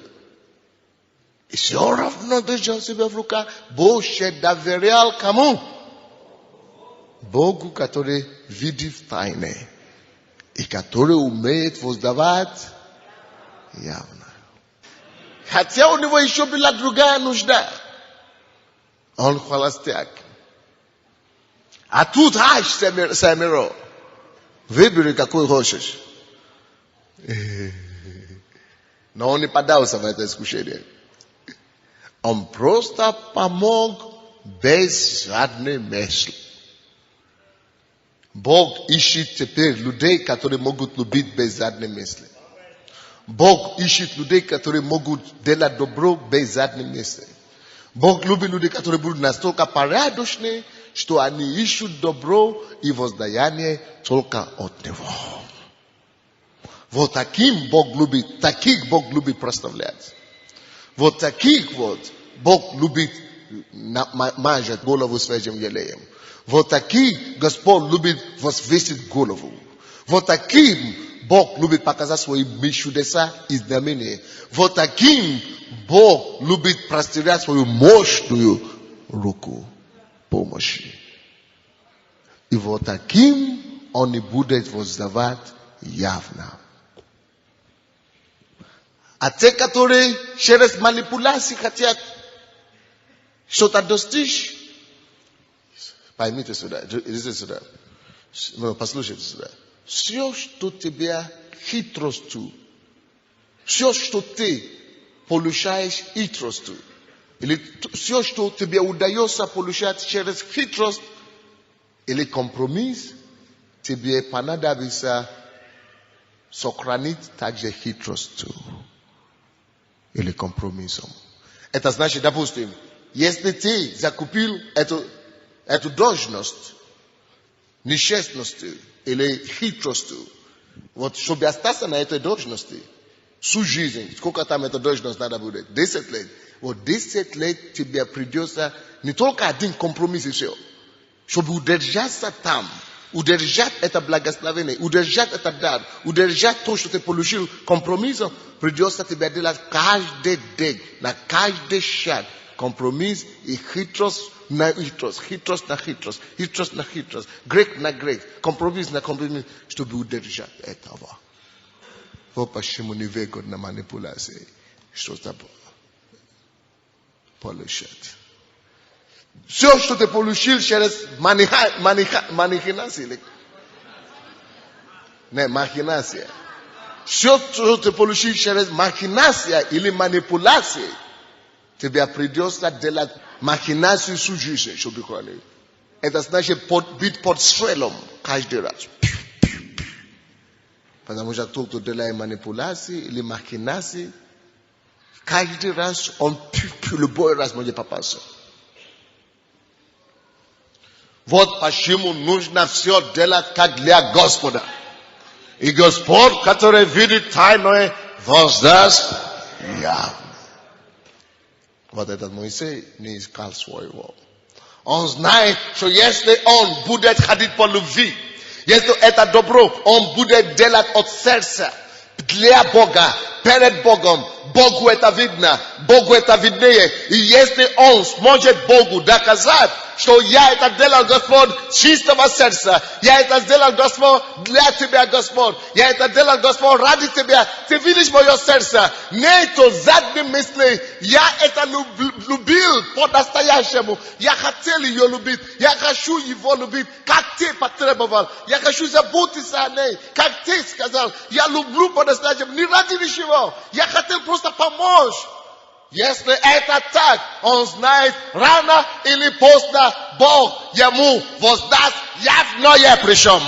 И все равно держал себя в руках. Больше доверял кому? Богу, который видит в тайне. И который умеет воздавать явно. Хотя у него еще была другая нужда. Он холостяк. А тут аж Самиро. Выбери, какой хочешь. Но он не поддался в это искушение. Он просто помог без жадной мысли. Бог ищет теперь людей, которые могут любить без жадной мысли. Бог ищет людей, которые могут делать добро без жадной мысли. Бог любит людей, которые будут настолько порядочны, что они ищут добро и воздаяние только от Него. Вот таких Бог любит прославлять. Вот таких вот Бог любит мажать голову свежим елеем. Вот таких Господь любит возвысить голову. Вот таким Бог любит показать свои чудеса и знамения. Вот таким Бог любит простирать свою мощную руку помощи. И вот таким Он и будет воздавать явно. А те, которые через манипуляции хотят что-то достичь, поймите сюда, идите сюда, послушайте сюда. Все, что тебя хитростью, все, что ты получаешь хитростью, или все, что тебе удается получать через хитрость или компромисс, тебе понадобится сохранить также хитростью или компромиссом. Это значит, допустим, если ты закупил эту должность нечестностью или хитростью, вот чтобы остаться на этой должности всю жизнь, сколько там эта должность надо будет? 10 лет. Вот 10 лет тебе придется не только один компромисс и все, чтобы удержаться там, удержать это благословение, удержать это дар, удержать то, что ты получил компромиссом, придется тебе делать каждый день, на каждый шаг, компромисс и хитрость на хитрость, хитрость на хитрость, хитрость на хитрость, грех на грех, компромисс на компромисс, чтобы удержать этого. Вот почему не выгодна манипуляция, что-то получать. Все, что ты получил через махинации. Не, махинация. Все, что ты получил через махинация или манипуляция, тебе придется делать махинацию всю жизнь, чтобы хранить. Это значит быть под стрелом каждый раз. Потому что тот, кто делает манипуляции или махинации, каждый раз он любой раз может попасться. Вот почему нужно все делать как для Господа. И Господь, который видит тайное, воздаст явно. Вот этот Моисей не искал своего. Он знает, что если он будет ходить по любви, если это добро, он будет делать от сердца для Бога, перед Богом. Богу это видно, Богу это виднее. И если он сможет Богу доказать, что я это делал, Господь, чистого сердца, я это сделал, Господь, для Тебя, Господь, я это делал, Господь, ради Тебя, Ты видишь мое сердце, нету задней мысли, я это любил по-настоящему, я хотел ее любить, я хочу его любить, как Ты потребовал, я хочу заботиться о ней, как Ты сказал, я люблю по-настоящему, не ради ничего, я хотел просто помочь. Если это так, он знает, рано или поздно Бог ему воздаст явное причем.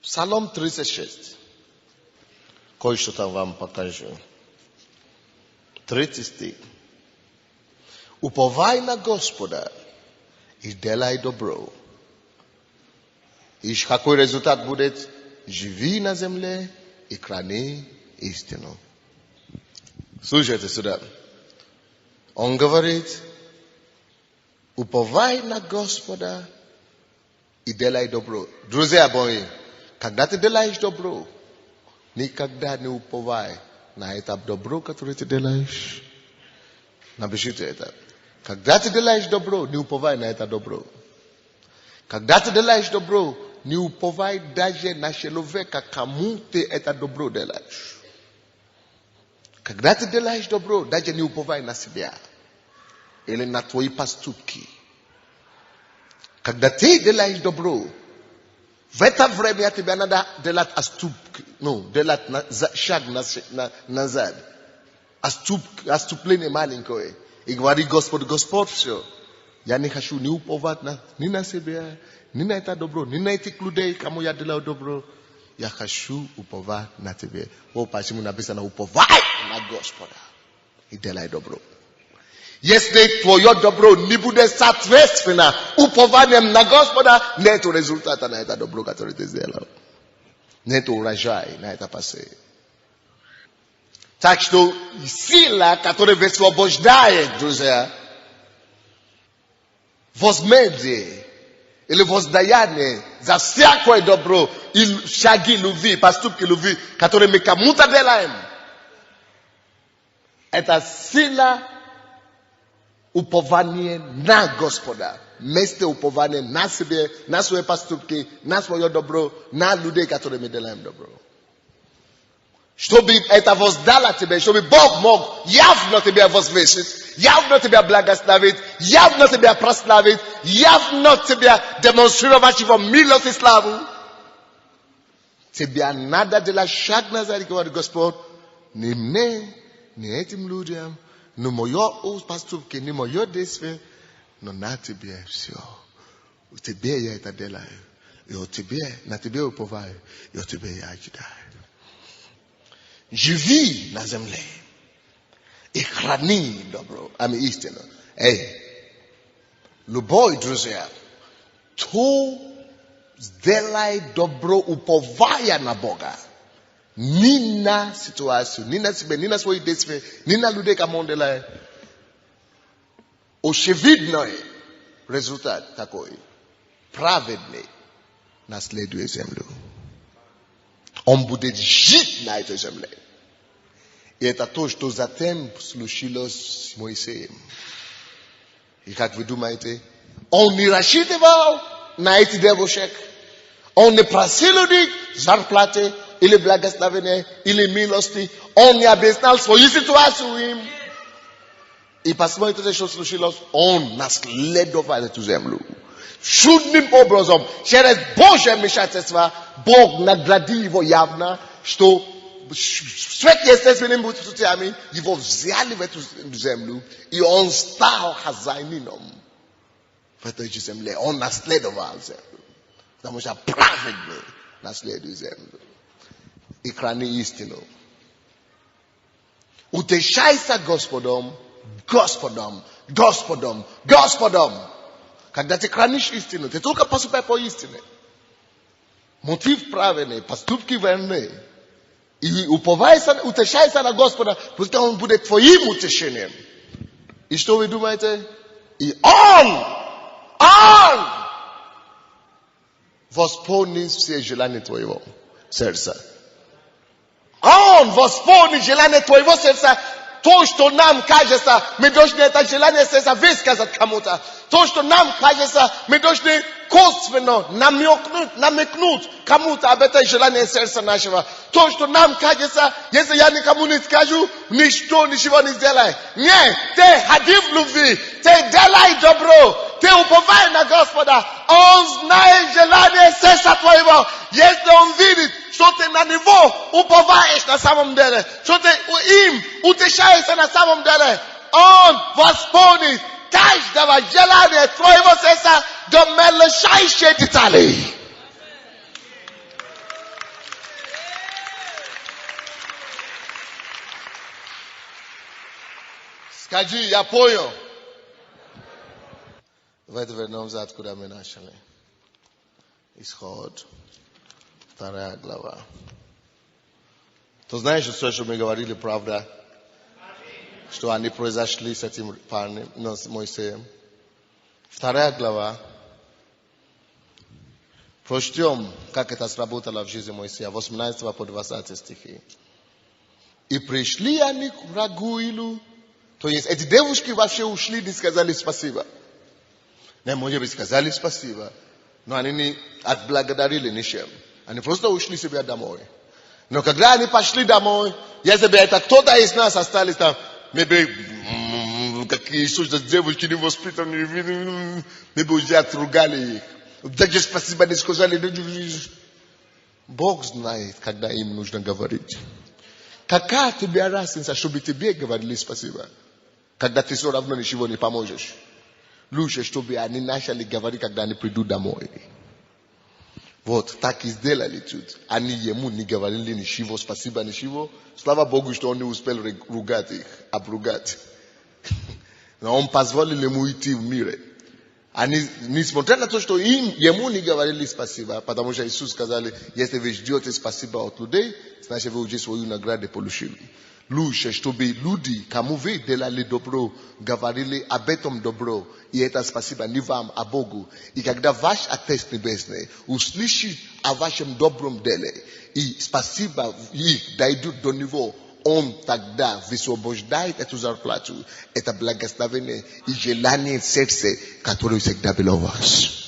Псалом 36. Кое-что там вам покажу. 3 стих. Уповай на Господа и делай добро, І який результат буде? Живи на землі і храни истину. Слушайте сюда. Он говорит, уповай на Господа и делай добро. Друзья мои, когда ты делаешь добро, никогда не уповай на это добро, которое ты делаешь. Напишите это. Когда ты делаешь добро, не уповай на это добро. Когда ты делаешь добро, не уповай даже на человека, кому ты это добро делаешь. Когда ты делаешь добро, даже не уповай на себя или на твои поступки. Когда ты делаешь добро, в это время тебе надо делать делать шаг назад. Отступление маленькое. И говори, Господь, все. Я не хочу не уповать ни на себя, ни на это добро, ни на этих людей, кому я делаю добро. Я хочу уповать на тебе. Вот почему написано уповай на Господа и делай добро. Если твое добро не будет соответственно упованием на Господа, нет результата на это добро, которое ты сделал. Нет урожая на это пасе. Так что сила, которая высвобождает, друзья, возмездие или воздаяние за всякое добро и шаги любви, поступки любви, которые мы кому-то делаем, это сила упования на Господа. Вместо упования на себе, на свои поступки, на свое добро, на людей, которые мы делаем добро. Чтобы это воздало тебе, чтобы Бог мог явно тебя возвысить, явно тебя благословить, явно тебя прославить, явно тебя демонстрировать его милость и славу. Тебе надо делать шаг назад и говорить, Господь, не мне, не этим людям, не мое поступки, не мое действие, но на тебе все. У тебя я это делаю. И у тебя, на тебе уповаю, и у тебя я ожидаю. Живи на земле и храни добро, истину. Любой, друзья, кто сделает добро, уповая на Бога, ни на ситуацию, ни на себя, ни на свои действия, ни на людей, кому он делает, очевидный результат такой. Праведный наследует землю. Он будет жить на этой земле. И это то, что затем случилось с Моисеем. И как вы думаете, он не рассчитывал на эти девушек. Он не просил у них зарплаты или благословения, или милости. Он не объяснял свою ситуацию им. И посмотрите, что случилось. Он наследовал эту землю. Чудным образом, через Божье вмешательство, Бог наградил его явно, что сверхъестественными путями его взяли в эту землю, и он стал хозяином в этой земле. Он наследовал землю. Потому что праведный наследует землю. И храни истину. Утешайся Господом, Господом, Господом, Господом. Когда ты хранишь истину, ты только поступай по истине. Мотив правильный, поступки верные. И утешайся на Господа, пусть Он будет твоим утешением. И что вы думаете? И Он восполнит все желания твоего сердца. Он восполнит желание твоего сердца. То, что нам кажется, мы должны это желание сердца высказать кому-то. То, что нам кажется, мы должны косвенно намекнуть кому-то об этом желании сердца нашего. То, что нам кажется, если я никому не скажу, ничего не сделай. Нет, ты ходи в любви, ты делай добро, ты уповай на Господа. Он знает желание сердца твоего. Если он видит, что ты на него уповаешь на самом деле, что ты им утешаешься на самом деле, он восполнит каждого желания твоего сердца до мельчайшей детали. Скажи, я понял. Давайте вернемся, откуда мы начали. Исход, 2 глава. То знаешь, что мы говорили, правда, что они произошли с этим парнем, с Моисеем. 2 глава. Прочтем, как это сработало в жизни Моисея, 18 по 20 стихи. И пришли они к Рагуилу. То есть эти девушки вообще ушли, не сказали спасибо. Не, может быть, сказали спасибо, но они не отблагодарили ничем. Они просто ушли себе домой. Но когда они пошли домой, если бы это кто-то из нас остались там, мы бы, какие девушки невоспитанные, мы бы уже отругали их. Даже спасибо не сказали. Бог знает, когда им нужно говорить. Какая тебе разница, чтобы тебе говорили спасибо, когда ты все равно ничего не поможешь? Лучше, чтобы они начали говорить, когда они придут домой. Вот, так и сделали тут. Они ему не говорили ничего, спасибо, ничего. Слава Богу, что он не успел ругать их, обругать. Но он позволил ему уйти в мире. Они, несмотря на то, что ему не говорили спасибо, потому что Иисус сказали, если вы ждете спасибо от людей, значит вы уже свою награду получили. Лучше, чтобы люди, кому вы делали добро, говорили об этом добро, и это спасибо не вам, а Богу. И когда ваш Отец Небесный услышит о вашем добром деле, и спасибо их дойдут до него, он тогда высвобождает эту зарплату, это благословение и желание сердца, которое всегда было у вас.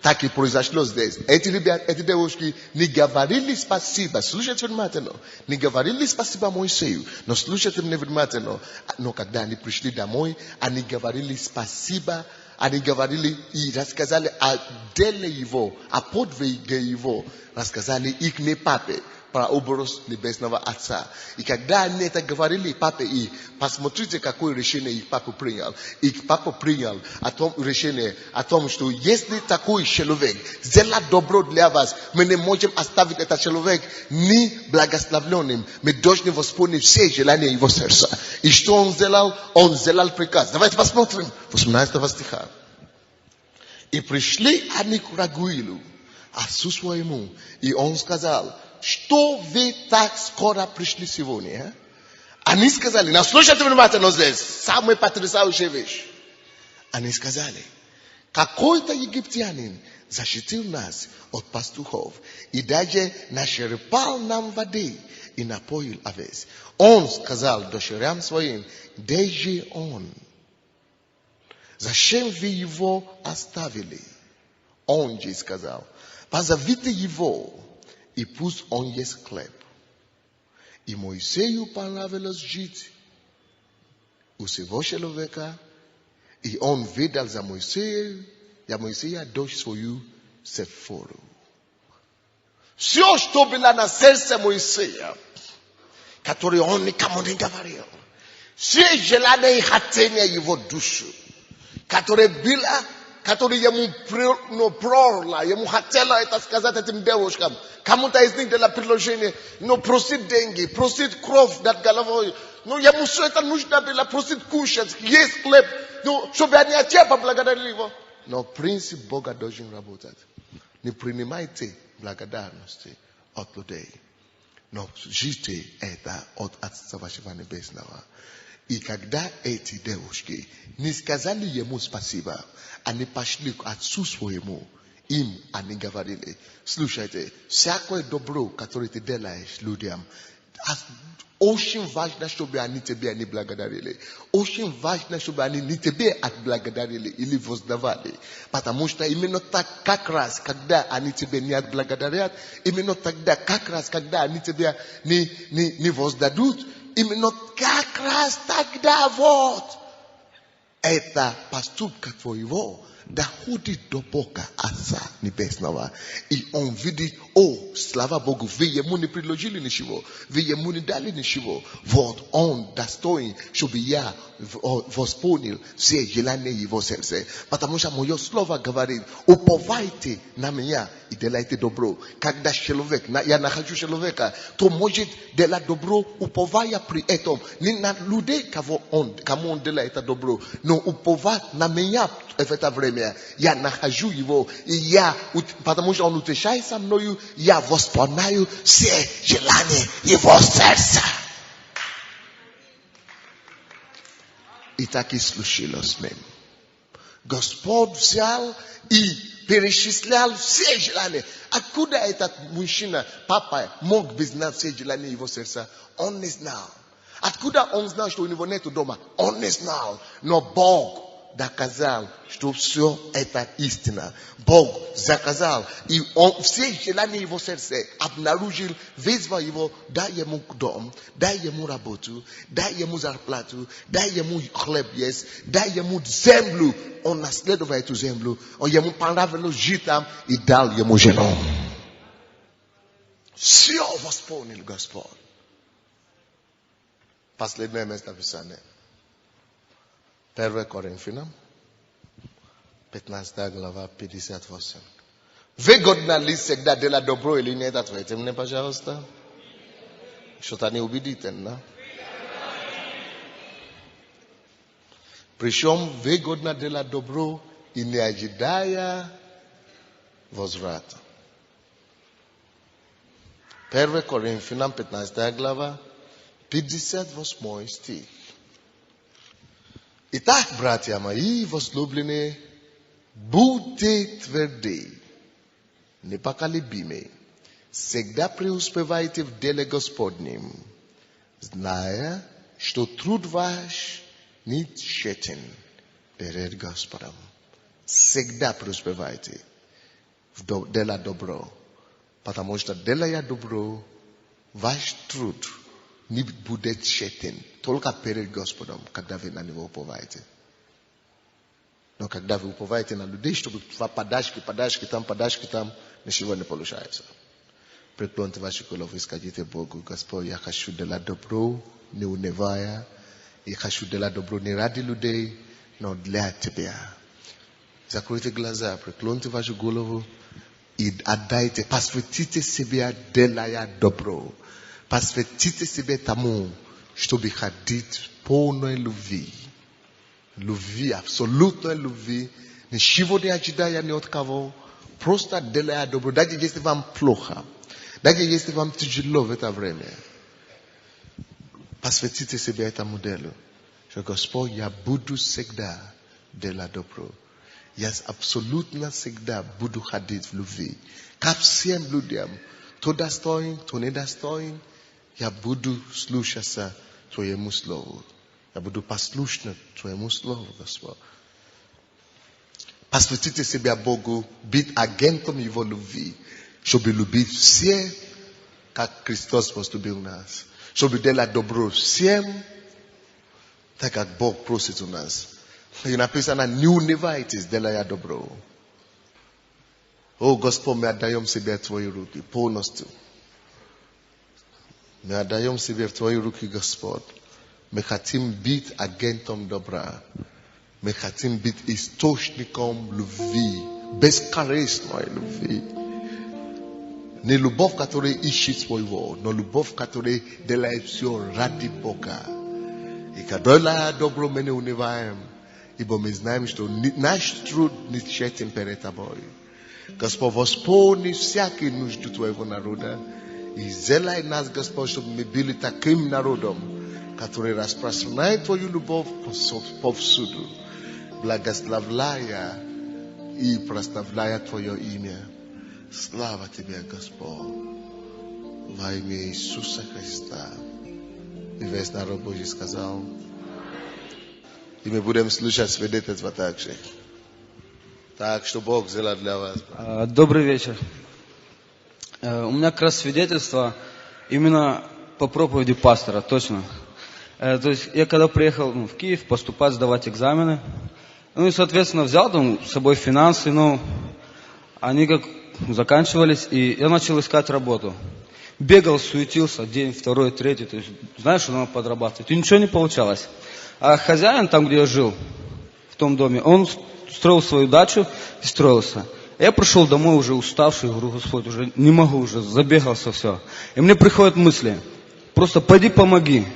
Так и произошло здесь. Эти ребята, эти девушки не говорили спасибо, слушайте внимательно, не говорили спасибо Моисею, но слушайте мне внимательно. Но когда они пришли домой, они говорили спасибо, они говорили и рассказали о деле его, о подвиге его, рассказали их не папе, про образ Небесного Отца. И когда они это говорили папе, и посмотрите, какое решение их папа принял. Их папа принял решение о том, что если такой человек сделает добро для вас, мы не можем оставить этот человек не благословленным. Мы должны восполнить все желания его сердца. И что он сделал? Он сделал приказ. Давайте посмотрим. 18 стиха. И пришли они к Рагуилу, отцу своему, и он сказал, что вы так скоро пришли сегодня? Они сказали, но слушайте внимательно здесь, самая потрясающая вещь. Они сказали, какой-то египтянин защитил нас от пастухов и даже начерпал нам воды и напоил овец. Он сказал дочерям своим, где же он? Зачем вы его оставили? Он же сказал, позовите его, и пусть он ест хлеб. И Моисею понравилось жить у всего человека, и он выдал за Моисея дочь свою Сефору. Все, что было на сердце Моисея, которое он никому не говорил, все желания и хотения его души, которые было, которые ему прорла, ему хотела это сказать этим девушкам. Кому-то из них дала предложение, но просит деньги, просит кровь над головой. Но ему все это нужно было, просит кушать, есть хлеб, чтобы они отец поблагодарили его. Но принцип Бога должен работать. Не принимайте благодарности от людей, но ждите это от Отца вашего Небесного. И когда эти девушки не сказали ему спасибо, они пошли к отцу своему, им они говорили, слушайте, всякое добро, которое ты делаешь людям, очень важно, чтобы они тебе не благодарили. Очень важно, чтобы они не тебе отблагодарили или воздавали. Потому что именно так, как раз, когда они тебе не отблагодарят, именно тогда, как раз, когда они тебя не воздадут, именно как раз тогда вот это поступка твоего доходит до Бога Отца Небесного. И он видит, слава Богу, вы ему не предложили ничего, вы ему не дали ничего. Вот он достоин, чтобы я восполнил все желания его сердца. Потому что мое слово говорит, уповайте на меня и делайте добро. Когда человек, я нахожу человека, то может делать добро, уповая при этом не на людей, кому он делает это добро, но уповать на меня в это время. время я нахожу его, и потому что он утешает со мною, я восполняю все желания его сердца. И так и случилось с ним. Господь взял и перечислял все желания. Откуда этот мужчина, папа, мог бы знать все желания его сердца? Он не знал. Откуда он знал, что у него нету дома? Он не знал. Но Бог доказал, что все это истина. Бог заказал. И он все желания его сердца обнаружил, вызвал его, дай ему дом, дай ему работу, дай ему зарплату, дай ему хлеб есть, дай ему землю. Он наследовал эту землю. Он ему понравилось жить там и дал ему жену. Все восполнил Господь. Последнее место Писания. 1 Коринфянам, 15 глава, 58. Выгодно ли всегда делать добро или нет? Ответьте мне, пожалуйста. Что-то неубедительно. Причем выгодно делать добро и не ожидая возврата. 1 Коринфянам, 15 глава, 58 стих. Итак, братья мои, возлюбленные, будьте тверды, непоколебимы, всегда преуспевайте в деле Господнем, зная, что труд ваш не тщетен перед Господом. Всегда преуспевайте в деле добро, потому что делая добро, ваш труд не будет тщетен только перед Господом, когда вы на него уповаете. Но когда вы уповаете на людей, чтобы подачки там, ничего не получается. Преклоните ваши головы и скажите Богу: Господь, я хочу делать добро, не унывая. Я хочу делать добро не ради людей, но для Тебя. Закройте глаза, преклоните вашу голову и отдайте, посвятите себя, делая добро. Посвятите себе тому, чтобы ходить полной любви. Любви, абсолютной любви. Ничего не ожидая ни от кого. Просто делая добро. Даже если вам плохо. Даже если вам тяжело в это время. Посвятите себе этому делу. Что Господь, я буду всегда делать добро. Я абсолютно всегда буду ходить в любви. Ко всем людям. Кто достоин, кто недостоин. Я буду слушаться Твоему Слову. Я буду послушным Твоему Слову, Господь. Посвятите себя Богу, быть агентом Его любви, чтобы любить все, как Христос возлюбил нас. Чтобы делать добро всем, так как Бог просит у нас. И написано, не унывайтесь, делая добро. О, Господь, мы отдаем себя в Твои руки полностью. Мы отдаем себя в Твои руки, Господь. Мы хотим быть агентом добра. Мы хотим быть источником любви. Бескорыстной любви. Не любовь, которая ищет своего, но любовь, которая делает все ради Бога. И когда делая добро, мы не унываем. Ибо мы знаем, что наш труд не тщетен перед Тобой. Господь, восполни всякие нужды Твоего народа. И сделай нас, Господь, чтобы мы были таким народом, который распространяет Твою любовь повсюду, благословляя и прославляя Твое имя. Слава Тебе, Господь, во имя Иисуса Христа. И весь народ Божий сказал. И мы будем слушать свидетельства также. Так, что Бог сделал для вас. Добрый вечер. У меня как раз свидетельство именно по проповеди пастора, точно. То есть я когда приехал в Киев поступать, сдавать экзамены, и соответственно взял там с собой финансы, они как заканчивались, и я начал искать работу. Бегал, суетился, день, второй, третий, то есть знаешь, что надо подрабатывать, и ничего не получалось. А хозяин там, где я жил, в том доме, он строил свою дачу и строился. Я пришел домой уже уставший, говорю: Господь, уже не могу, уже забегался все. И мне приходят мысли: просто пойди помоги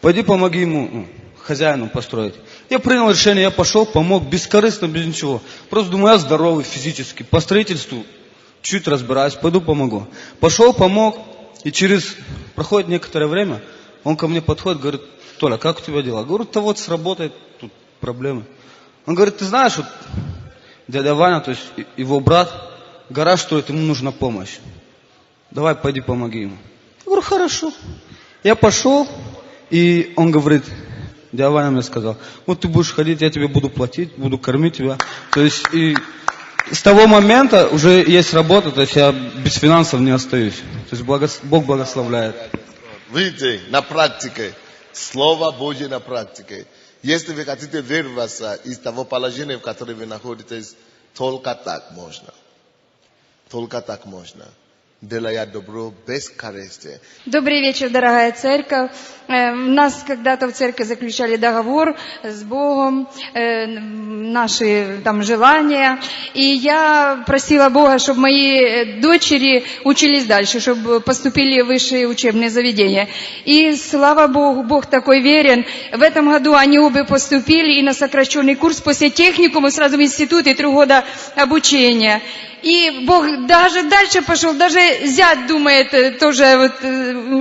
ему, хозяину построить. Я принял решение, я пошел, помог, бескорыстно, без ничего. Просто думаю, я здоровый физически, по строительству чуть разбираюсь, пойду помогу. Пошел, помог, и проходит некоторое время, он ко мне подходит, говорит: Толя, как у тебя дела? Говорю: да вот сработает, тут проблемы. Он говорит: ты знаешь, вот дядя Ваня, то есть его брат, гараж строит, ему нужна помощь. Давай, пойди помоги ему. Я говорю: хорошо. Я пошел, и он говорит, дядя Ваня мне сказал: вот ты будешь ходить, я тебе буду платить, буду кормить тебя. То есть и с того момента уже есть работа, то есть я без финансов не остаюсь. То есть Бог благословляет. Видите, на практике. Слово Божье на практике. Если вы хотите вырваться из того положения, в котором вы находитесь, только так можно. Только так можно. Делая добро без корысти. Добрый вечер, дорогая церковь. У нас когда-то в церкви заключали договор с Богом, наши там желания. И я просила Бога, чтобы мои дочери учились дальше, чтобы поступили в высшие учебные заведения. И слава Богу, Бог такой верен. В этом году они обе поступили и на сокращенный курс после техникума сразу в институт и 3 года обучения. И Бог даже дальше пошел, даже зять думает, тоже вот,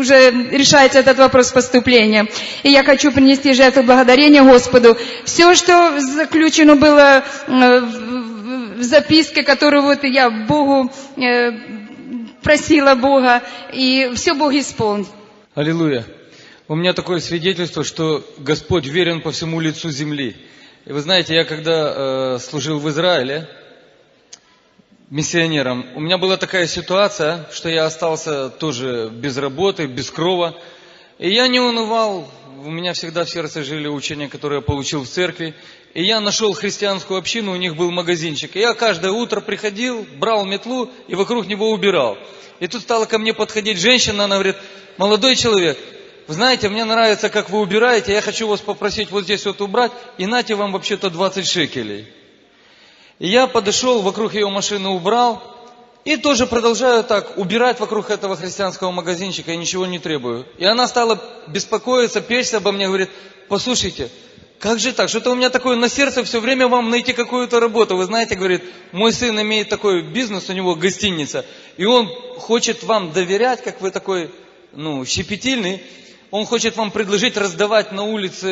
уже решается этот вопрос с поступлением. И я хочу принести жертву благодарения Господу. Все, что заключено было в записке, которую вот я Богу просила Бога, и все Бог исполнил. Аллилуйя. У меня такое свидетельство, что Господь верен по всему лицу земли. И вы знаете, я когда служил в Израиле, миссионером, у меня была такая ситуация, что я остался тоже без работы, без крова. И я не унывал, у меня всегда в сердце жили учения, которые я получил в церкви. И я нашел христианскую общину, у них был магазинчик. И я каждое утро приходил, брал метлу и вокруг него убирал. И тут стала ко мне подходить женщина, она говорит: молодой человек, вы знаете, мне нравится, как вы убираете, я хочу вас попросить вот здесь вот убрать, и нате вам вообще-то 20 шекелей. И я подошел, вокруг ее машины убрал, и тоже продолжаю так убирать вокруг этого христианского магазинчика, и ничего не требую. И она стала беспокоиться, печься обо мне, говорит: послушайте, как же так, что-то у меня такое на сердце все время вам найти какую-то работу. Вы знаете, говорит, мой сын имеет такой бизнес, у него гостиница, и он хочет вам доверять, как вы такой, щепетильный. Он хочет вам предложить раздавать на улице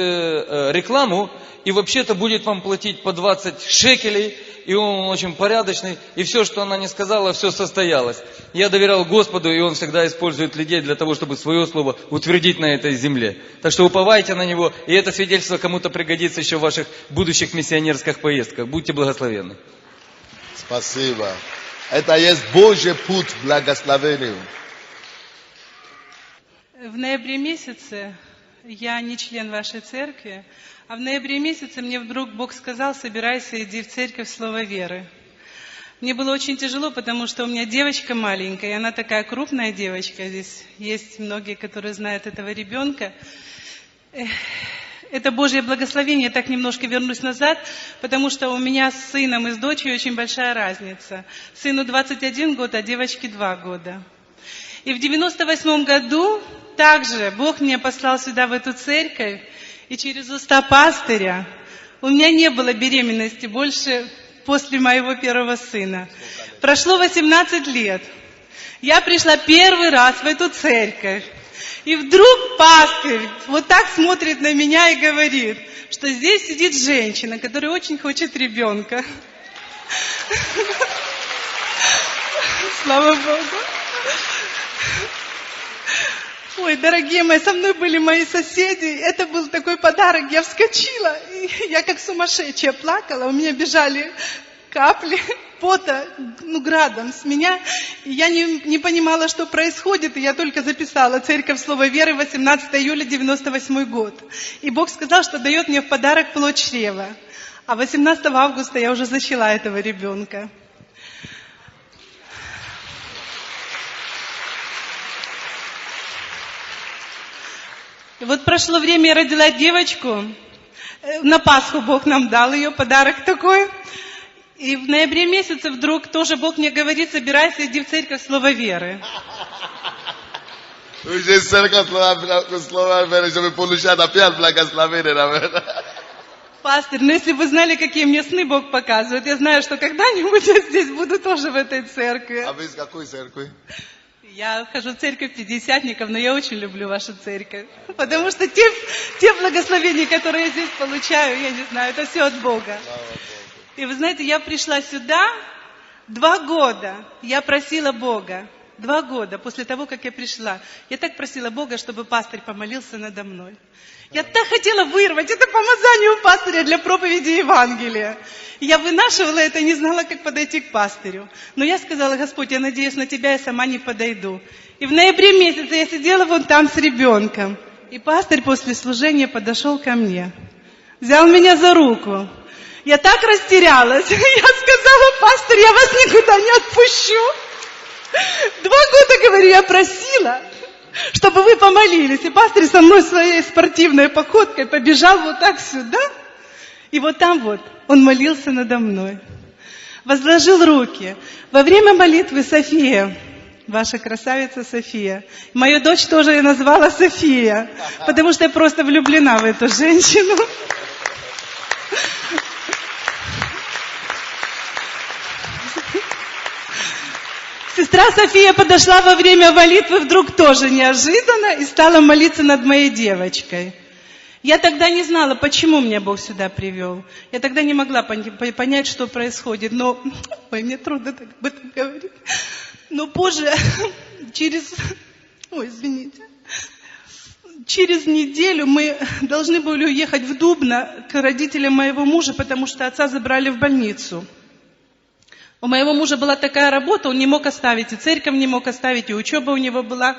рекламу, и вообще-то будет вам платить по 20 шекелей, и он очень порядочный, и все, что она не сказала, все состоялось. Я доверял Господу, и Он всегда использует людей для того, чтобы свое слово утвердить на этой земле. Так что уповайте на Него, и это свидетельство кому-то пригодится еще в ваших будущих миссионерских поездках. Будьте благословенны. Спасибо. Это есть Божий путь к благословению. В ноябре месяце, я не член вашей церкви, а в ноябре месяце мне вдруг Бог сказал: собирайся, иди в церковь Слово Веры. Мне было очень тяжело, потому что у меня девочка маленькая, и она такая крупная девочка. Здесь есть многие, которые знают этого ребенка. Это Божье благословение. Я так немножко вернусь назад, потому что у меня с сыном и с дочерью очень большая разница. Сыну 21 год, а девочке 2 года. И в 98 году также Бог меня послал сюда, в эту церковь, и через уста пастыря у меня не было беременности больше после моего первого сына. Прошло 18 лет. Я пришла первый раз в эту церковь. И вдруг пастырь вот так смотрит на меня и говорит, что здесь сидит женщина, которая очень хочет ребенка. Слава Богу. Ой, дорогие мои, со мной были мои соседи. Это был такой подарок. Я вскочила, и я как сумасшедшая плакала. У меня бежали капли пота, градом с меня. И я не понимала, что происходит. И я только записала «Церковь Слова Веры», 18 июля 98 год. И Бог сказал, что дает мне в подарок плод чрева. А 18 августа я уже зачала этого ребенка. И вот прошло время, я родила девочку. На Пасху Бог нам дал ее, подарок такой. И в ноябре месяце вдруг тоже Бог мне говорит: собирайся, иди в церковь Слова Веры. Уже церковь словами, чтобы получать опять благословение, наверное. Пастор, ну если бы вы знали, какие мне сны Бог показывает, я знаю, что когда-нибудь я здесь буду тоже в этой церкви. А вы из какой церкви? Я хожу в церковь пятидесятников, но я очень люблю вашу церковь. Потому что те благословения, которые я здесь получаю, я не знаю, это все от Бога. И вы знаете, я пришла сюда 2 года. Я просила Бога. 2 года после того, как я пришла. Я так просила Бога, чтобы пастырь помолился надо мной. Я так хотела вырвать это помазание у пастыря для проповеди Евангелия. Я вынашивала это, не знала, как подойти к пастырю. Но я сказала: Господь, я надеюсь на Тебя, я сама не подойду. И в ноябре месяце я сидела вон там с ребенком. И пастырь после служения подошел ко мне. Взял меня за руку. Я так растерялась. Я сказала: пастырь, я вас никуда не отпущу. 2 года, говорю, я просила, чтобы вы помолились. И пастырь со мной своей спортивной походкой побежал вот так сюда. И вот там вот он молился надо мной. Возложил руки. Во время молитвы София, ваша красавица София. Мою дочь тоже я назвала София, потому что я просто влюблена в эту женщину. Сестра София подошла во время молитвы вдруг тоже неожиданно и стала молиться над моей девочкой. Я тогда не знала, почему меня Бог сюда привел. Я тогда не могла понять, что происходит. Но, мне трудно так об этом говорить. Но позже, через неделю мы должны были уехать в Дубно к родителям моего мужа, потому что отца забрали в больницу. У моего мужа была такая работа, он не мог оставить, и церковь не мог оставить, и учеба у него была.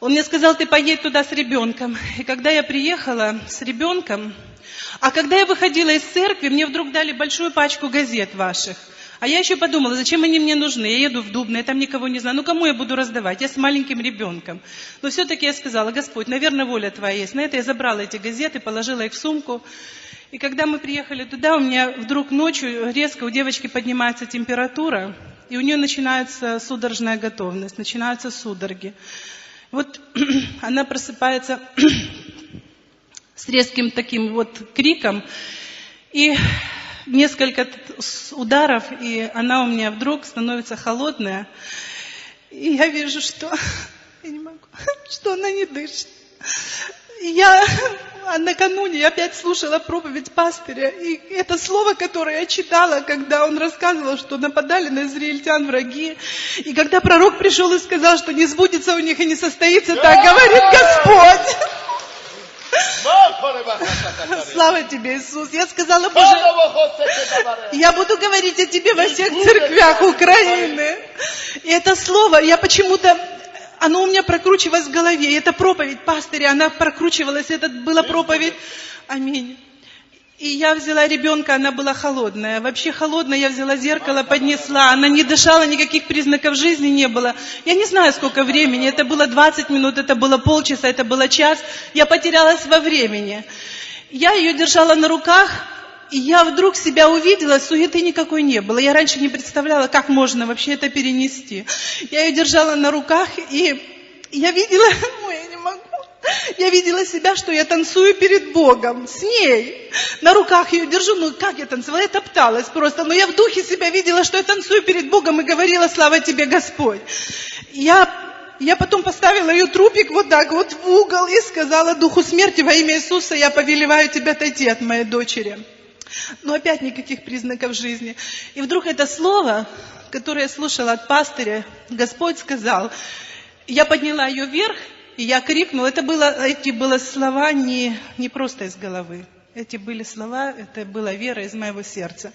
Он мне сказал: ты поедь туда с ребенком. И когда я приехала с ребенком, а когда я выходила из церкви, мне вдруг дали большую пачку газет ваших. А я еще подумала, зачем они мне нужны? Я еду в Дубно, я там никого не знаю. Ну, кому я буду раздавать? Я с маленьким ребенком. Но все-таки я сказала: Господь, наверное, воля Твоя есть. На это я забрала эти газеты, положила их в сумку. И когда мы приехали туда, у меня вдруг ночью резко у девочки поднимается температура, и у нее начинается судорожная готовность, начинаются судороги. Вот она просыпается с резким таким вот криком, и несколько ударов, и она у меня вдруг становится холодная. И я вижу, что я не могу, что она не дышит. А накануне я опять слушала проповедь пастыря, и это слово, которое я читала, когда он рассказывал, что нападали на израильтян враги, и когда пророк пришел и сказал, что не сбудется у них и не состоится, так говорит Господь. Слава Тебе, Иисус. Я сказала: Боже, я буду говорить о Тебе во всех церквях Украины. И это слово, я почему-то... Оно у меня прокручивалось в голове. И эта проповедь пастыря, она прокручивалась. Это была проповедь. Аминь. И я взяла ребенка, она была холодная. Вообще холодная, я взяла зеркало, поднесла. Она не дышала, никаких признаков жизни не было. Я не знаю, сколько времени. Это было 20 минут, это было полчаса, это было час. Я потерялась во времени. Я ее держала на руках. И я вдруг себя увидела, суеты никакой не было. Я раньше не представляла, как можно вообще это перенести. Я ее держала на руках, и я видела, я не могу. Я видела себя, что я танцую перед Богом, с ней. На руках ее держу, как я танцевала? Я топталась просто. Но я в духе себя видела, что я танцую перед Богом и говорила: слава Тебе, Господь. Я потом поставила ее трупик вот так вот в угол и сказала духу смерти: во имя Иисуса я повелеваю тебя отойти от моей дочери. Но опять никаких признаков жизни. И вдруг это слово, которое я слушала от пастыря, Господь сказал, я подняла ее вверх, и я крикнула. Эти были слова не просто из головы. Эти были слова, это была вера из моего сердца.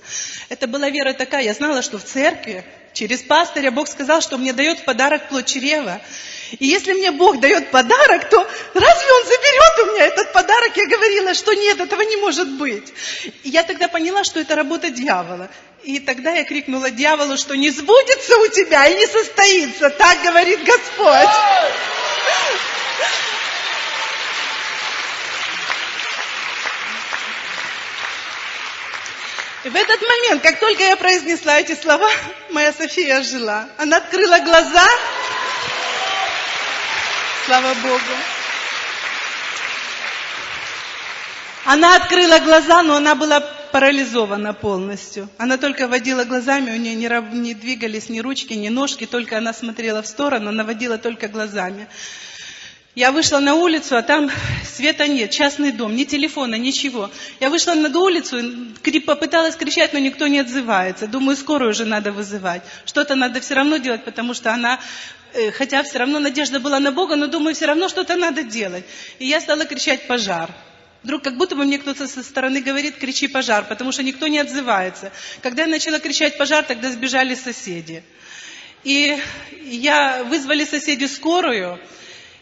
Это была вера такая, я знала, что в церкви через пастыря Бог сказал, что мне дает в подарок плод чрева. И если мне Бог дает подарок, то разве Он заберет у меня этот подарок? Я говорила, что нет, этого не может быть. И я тогда поняла, что это работа дьявола. И тогда я крикнула дьяволу, что не сбудется у тебя и не состоится. Так говорит Господь. И в этот момент, как только я произнесла эти слова, моя София ожила. Она открыла глаза. слава Богу. Она открыла глаза, но она была парализована полностью. Она только водила глазами, у нее не двигались ни ручки, ни ножки, только она смотрела в сторону, она водила только глазами. Я вышла на улицу, а там света нет, частный дом, ни телефона, ничего. Я вышла на улицу, попыталась кричать, но никто не отзывается. Думаю, скорую уже надо вызывать. Что-то надо все равно делать, потому что она, хотя все равно надежда была на Бога, но думаю, все равно что-то надо делать. И я стала кричать «пожар». Вдруг как будто бы мне кто-то со стороны говорит «кричи пожар», потому что никто не отзывается. Когда я начала кричать «пожар», тогда сбежали соседи. И вызвали соседи скорую.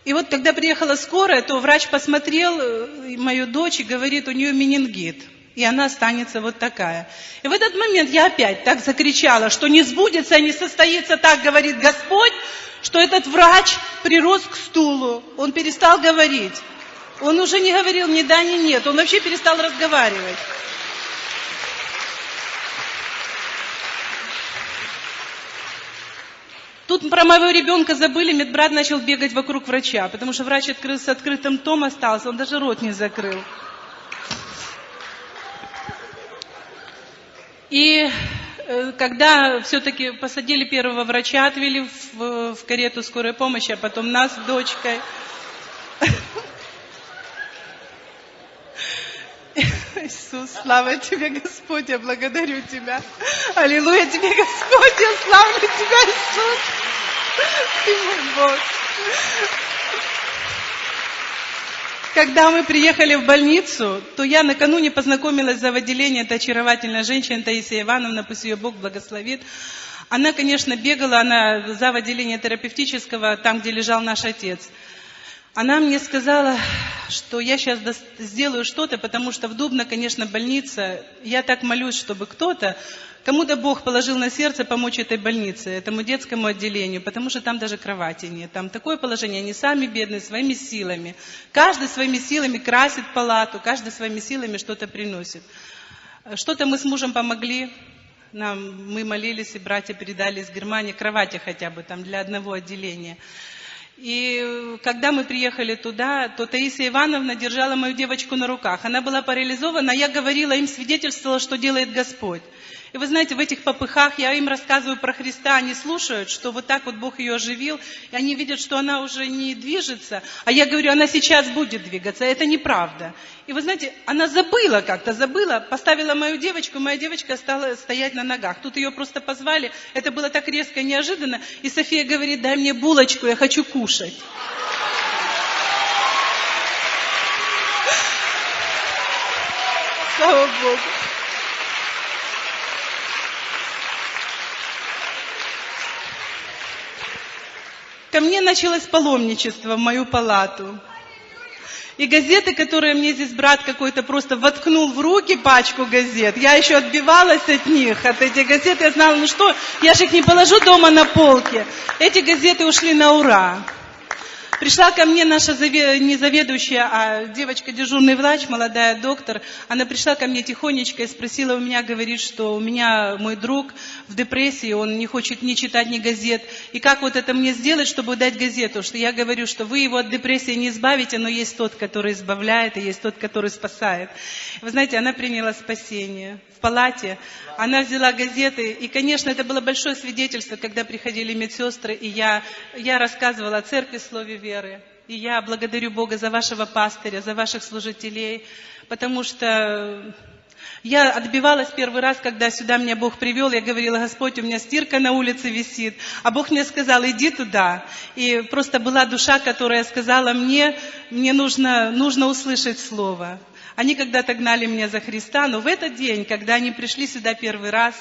И вот когда приехала скорая, то врач посмотрел мою дочь и говорит, у нее менингит. И она останется вот такая. И в этот момент я опять так закричала, что не сбудется, не состоится, так говорит Господь, что этот врач прирос к стулу. Он перестал говорить. Он уже не говорил ни да, ни нет. Он вообще перестал разговаривать. Тут про моего ребенка забыли, медбрат начал бегать вокруг врача, потому что врач с открытым ртом остался, он даже рот не закрыл. И когда все-таки посадили первого врача, отвели в карету скорой помощи, а потом нас с дочкой. Иисус, слава Тебе, Господь, я благодарю Тебя. Аллилуйя Тебе, Господь, я славлю Тебя, Иисус. Ты мой Бог. Когда мы приехали в больницу, то я накануне познакомилась за отделение, это очаровательная женщина Таисия Ивановна, пусть ее Бог благословит. Она, конечно, бегала, она за отделение терапевтического, там, где лежал наш отец. Она мне сказала, что я сейчас сделаю что-то, потому что в Дубно, конечно, больница. Я так молюсь, чтобы кому-то Бог положил на сердце помочь этой больнице, этому детскому отделению, потому что там даже кровати нет. Там такое положение, они сами бедные, своими силами. Каждый своими силами красит палату, каждый своими силами что-то приносит. Что-то мы с мужем помогли. Мы молились, и братья передали из Германии кровати хотя бы там для одного отделения. И когда мы приехали туда, то Таисия Ивановна держала мою девочку на руках. Она была парализована, а я говорила им, свидетельствовала, что делает Господь. И вы знаете, в этих попыхах я им рассказываю про Христа, они слушают, что вот так вот Бог ее оживил, и они видят, что она уже не движется, а я говорю, она сейчас будет двигаться, это неправда. И вы знаете, она забыла, поставила мою девочку, моя девочка стала стоять на ногах. Тут ее просто позвали, это было так резко и неожиданно, и София говорит, дай мне булочку, я хочу кушать. Слава Богу. Ко мне началось паломничество в мою палату. И газеты, которые мне здесь брат какой-то просто воткнул в руки, пачку газет, я еще отбивалась от них, от этих газет. Я знала, я же их не положу дома на полке. Эти газеты ушли на ура. Пришла ко мне наша не заведующая, а девочка, дежурный врач, молодая доктор. Она пришла ко мне тихонечко и спросила у меня, говорит, что у меня мой друг в депрессии, он не хочет ни читать, ни газет. И как вот это мне сделать, чтобы дать газету? Что я говорю, что вы его от депрессии не избавите, но есть тот, который избавляет, и есть тот, который спасает. Вы знаете, она приняла спасение в палате. Она взяла газеты, и, конечно, это было большое свидетельство, когда приходили медсестры, и я рассказывала о церкви, слове веры. И я благодарю Бога за вашего пастыря, за ваших служителей, потому что я отбивалась первый раз, когда сюда меня Бог привел. Я говорила, Господь, у меня стирка на улице висит. А Бог мне сказал, иди туда. И просто была душа, которая сказала мне нужно услышать слово. Они когда-то гнали меня за Христа, но в этот день, когда они пришли сюда первый раз,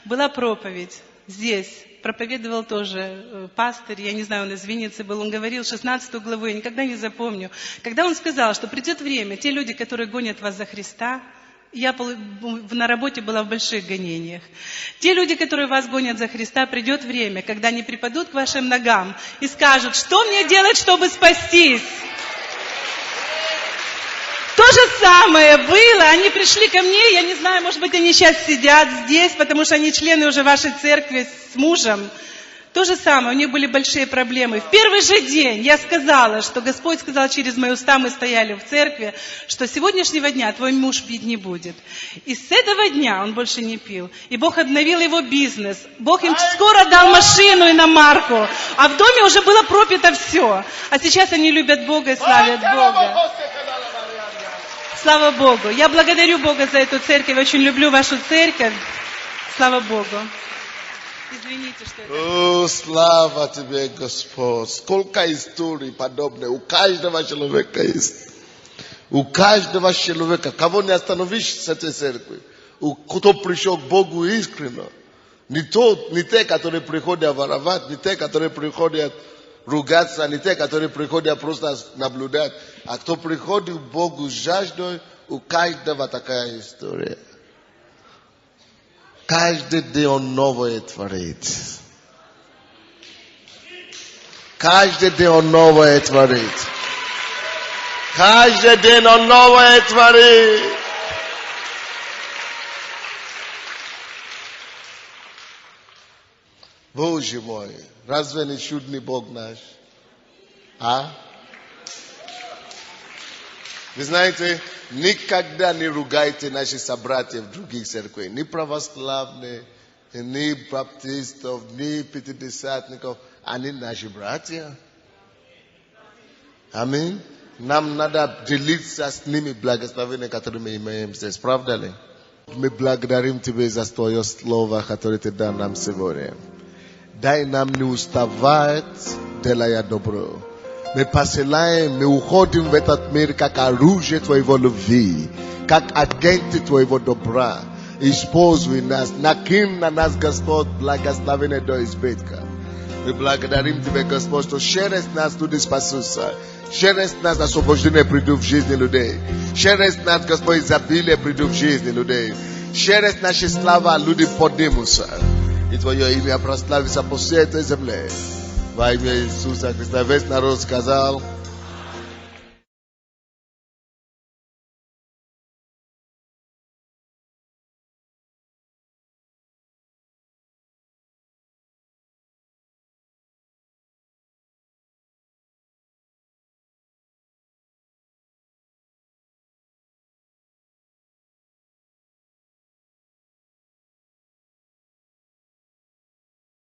была проповедь здесь. Проповедовал тоже пастырь, я не знаю, он из Винницы был, он говорил 16 главу, я никогда не запомню. Когда он сказал, что придет время, те люди, которые гонят вас за Христа, я на работе была в больших гонениях. Те люди, которые вас гонят за Христа, придет время, когда они припадут к вашим ногам и скажут, что мне делать, чтобы спастись? То же самое было, они пришли ко мне, я не знаю, может быть, они сейчас сидят здесь, потому что они члены уже вашей церкви с мужем. То же самое, у них были большие проблемы. В первый же день я сказала, что Господь сказал через мои уста, мы стояли в церкви, что с сегодняшнего дня твой муж пить не будет. И с этого дня он больше не пил. И Бог обновил его бизнес. Бог им скоро дал машину, иномарку. А в доме уже было пропито все. А сейчас они любят Бога и славят Бога. Слава Богу. Я благодарю Бога за эту церковь. Очень люблю вашу церковь. Слава Богу. Извините, что это... О, слава тебе, Господь. Сколько историй подобных. У каждого человека есть. У каждого человека. Кого не остановишь с этой церкви? Кто пришел к Богу искренне. Не те, которые приходят воровать, не те, которые приходят ругаться, не те, которые приходят просто наблюдать, а кто приходит к Богу с жаждой, у каждого такая история. Каждый день он новое творит. Каждый день он новое творит. Каждый день он новое творит. Боже мой, разве не чудный Бог наш? А? Вы знаете, никогда не ругайте наших собратьев в других церквях. Ни православные, ни баптистов, ни пятидесятников. Они наши братья. Аминь. Нам надо делиться с ними благословением, которые мы имеем здесь. Правда ли? Мы благодарим Тебя за Твое Слово, которое Ты дал нам сегодня. Дай нам не уставать, делая добро. Мы посылаем, мы уходим в этот мир как оружие Твоего любви, как агенты Твоего добра. Используй нас, накинь на нас, Господь, благословение до избытка. Мы благодарим Тебя, Господь, что через нас люди спасутся. Через нас освобождение придут в жизни людей. Через нас, Господь, изобилие придут в жизни людей. Через наши слова люди поднимутся. И Твое имя прославится по всей этой земле. Во имя Иисуса Христа. Весь народ сказал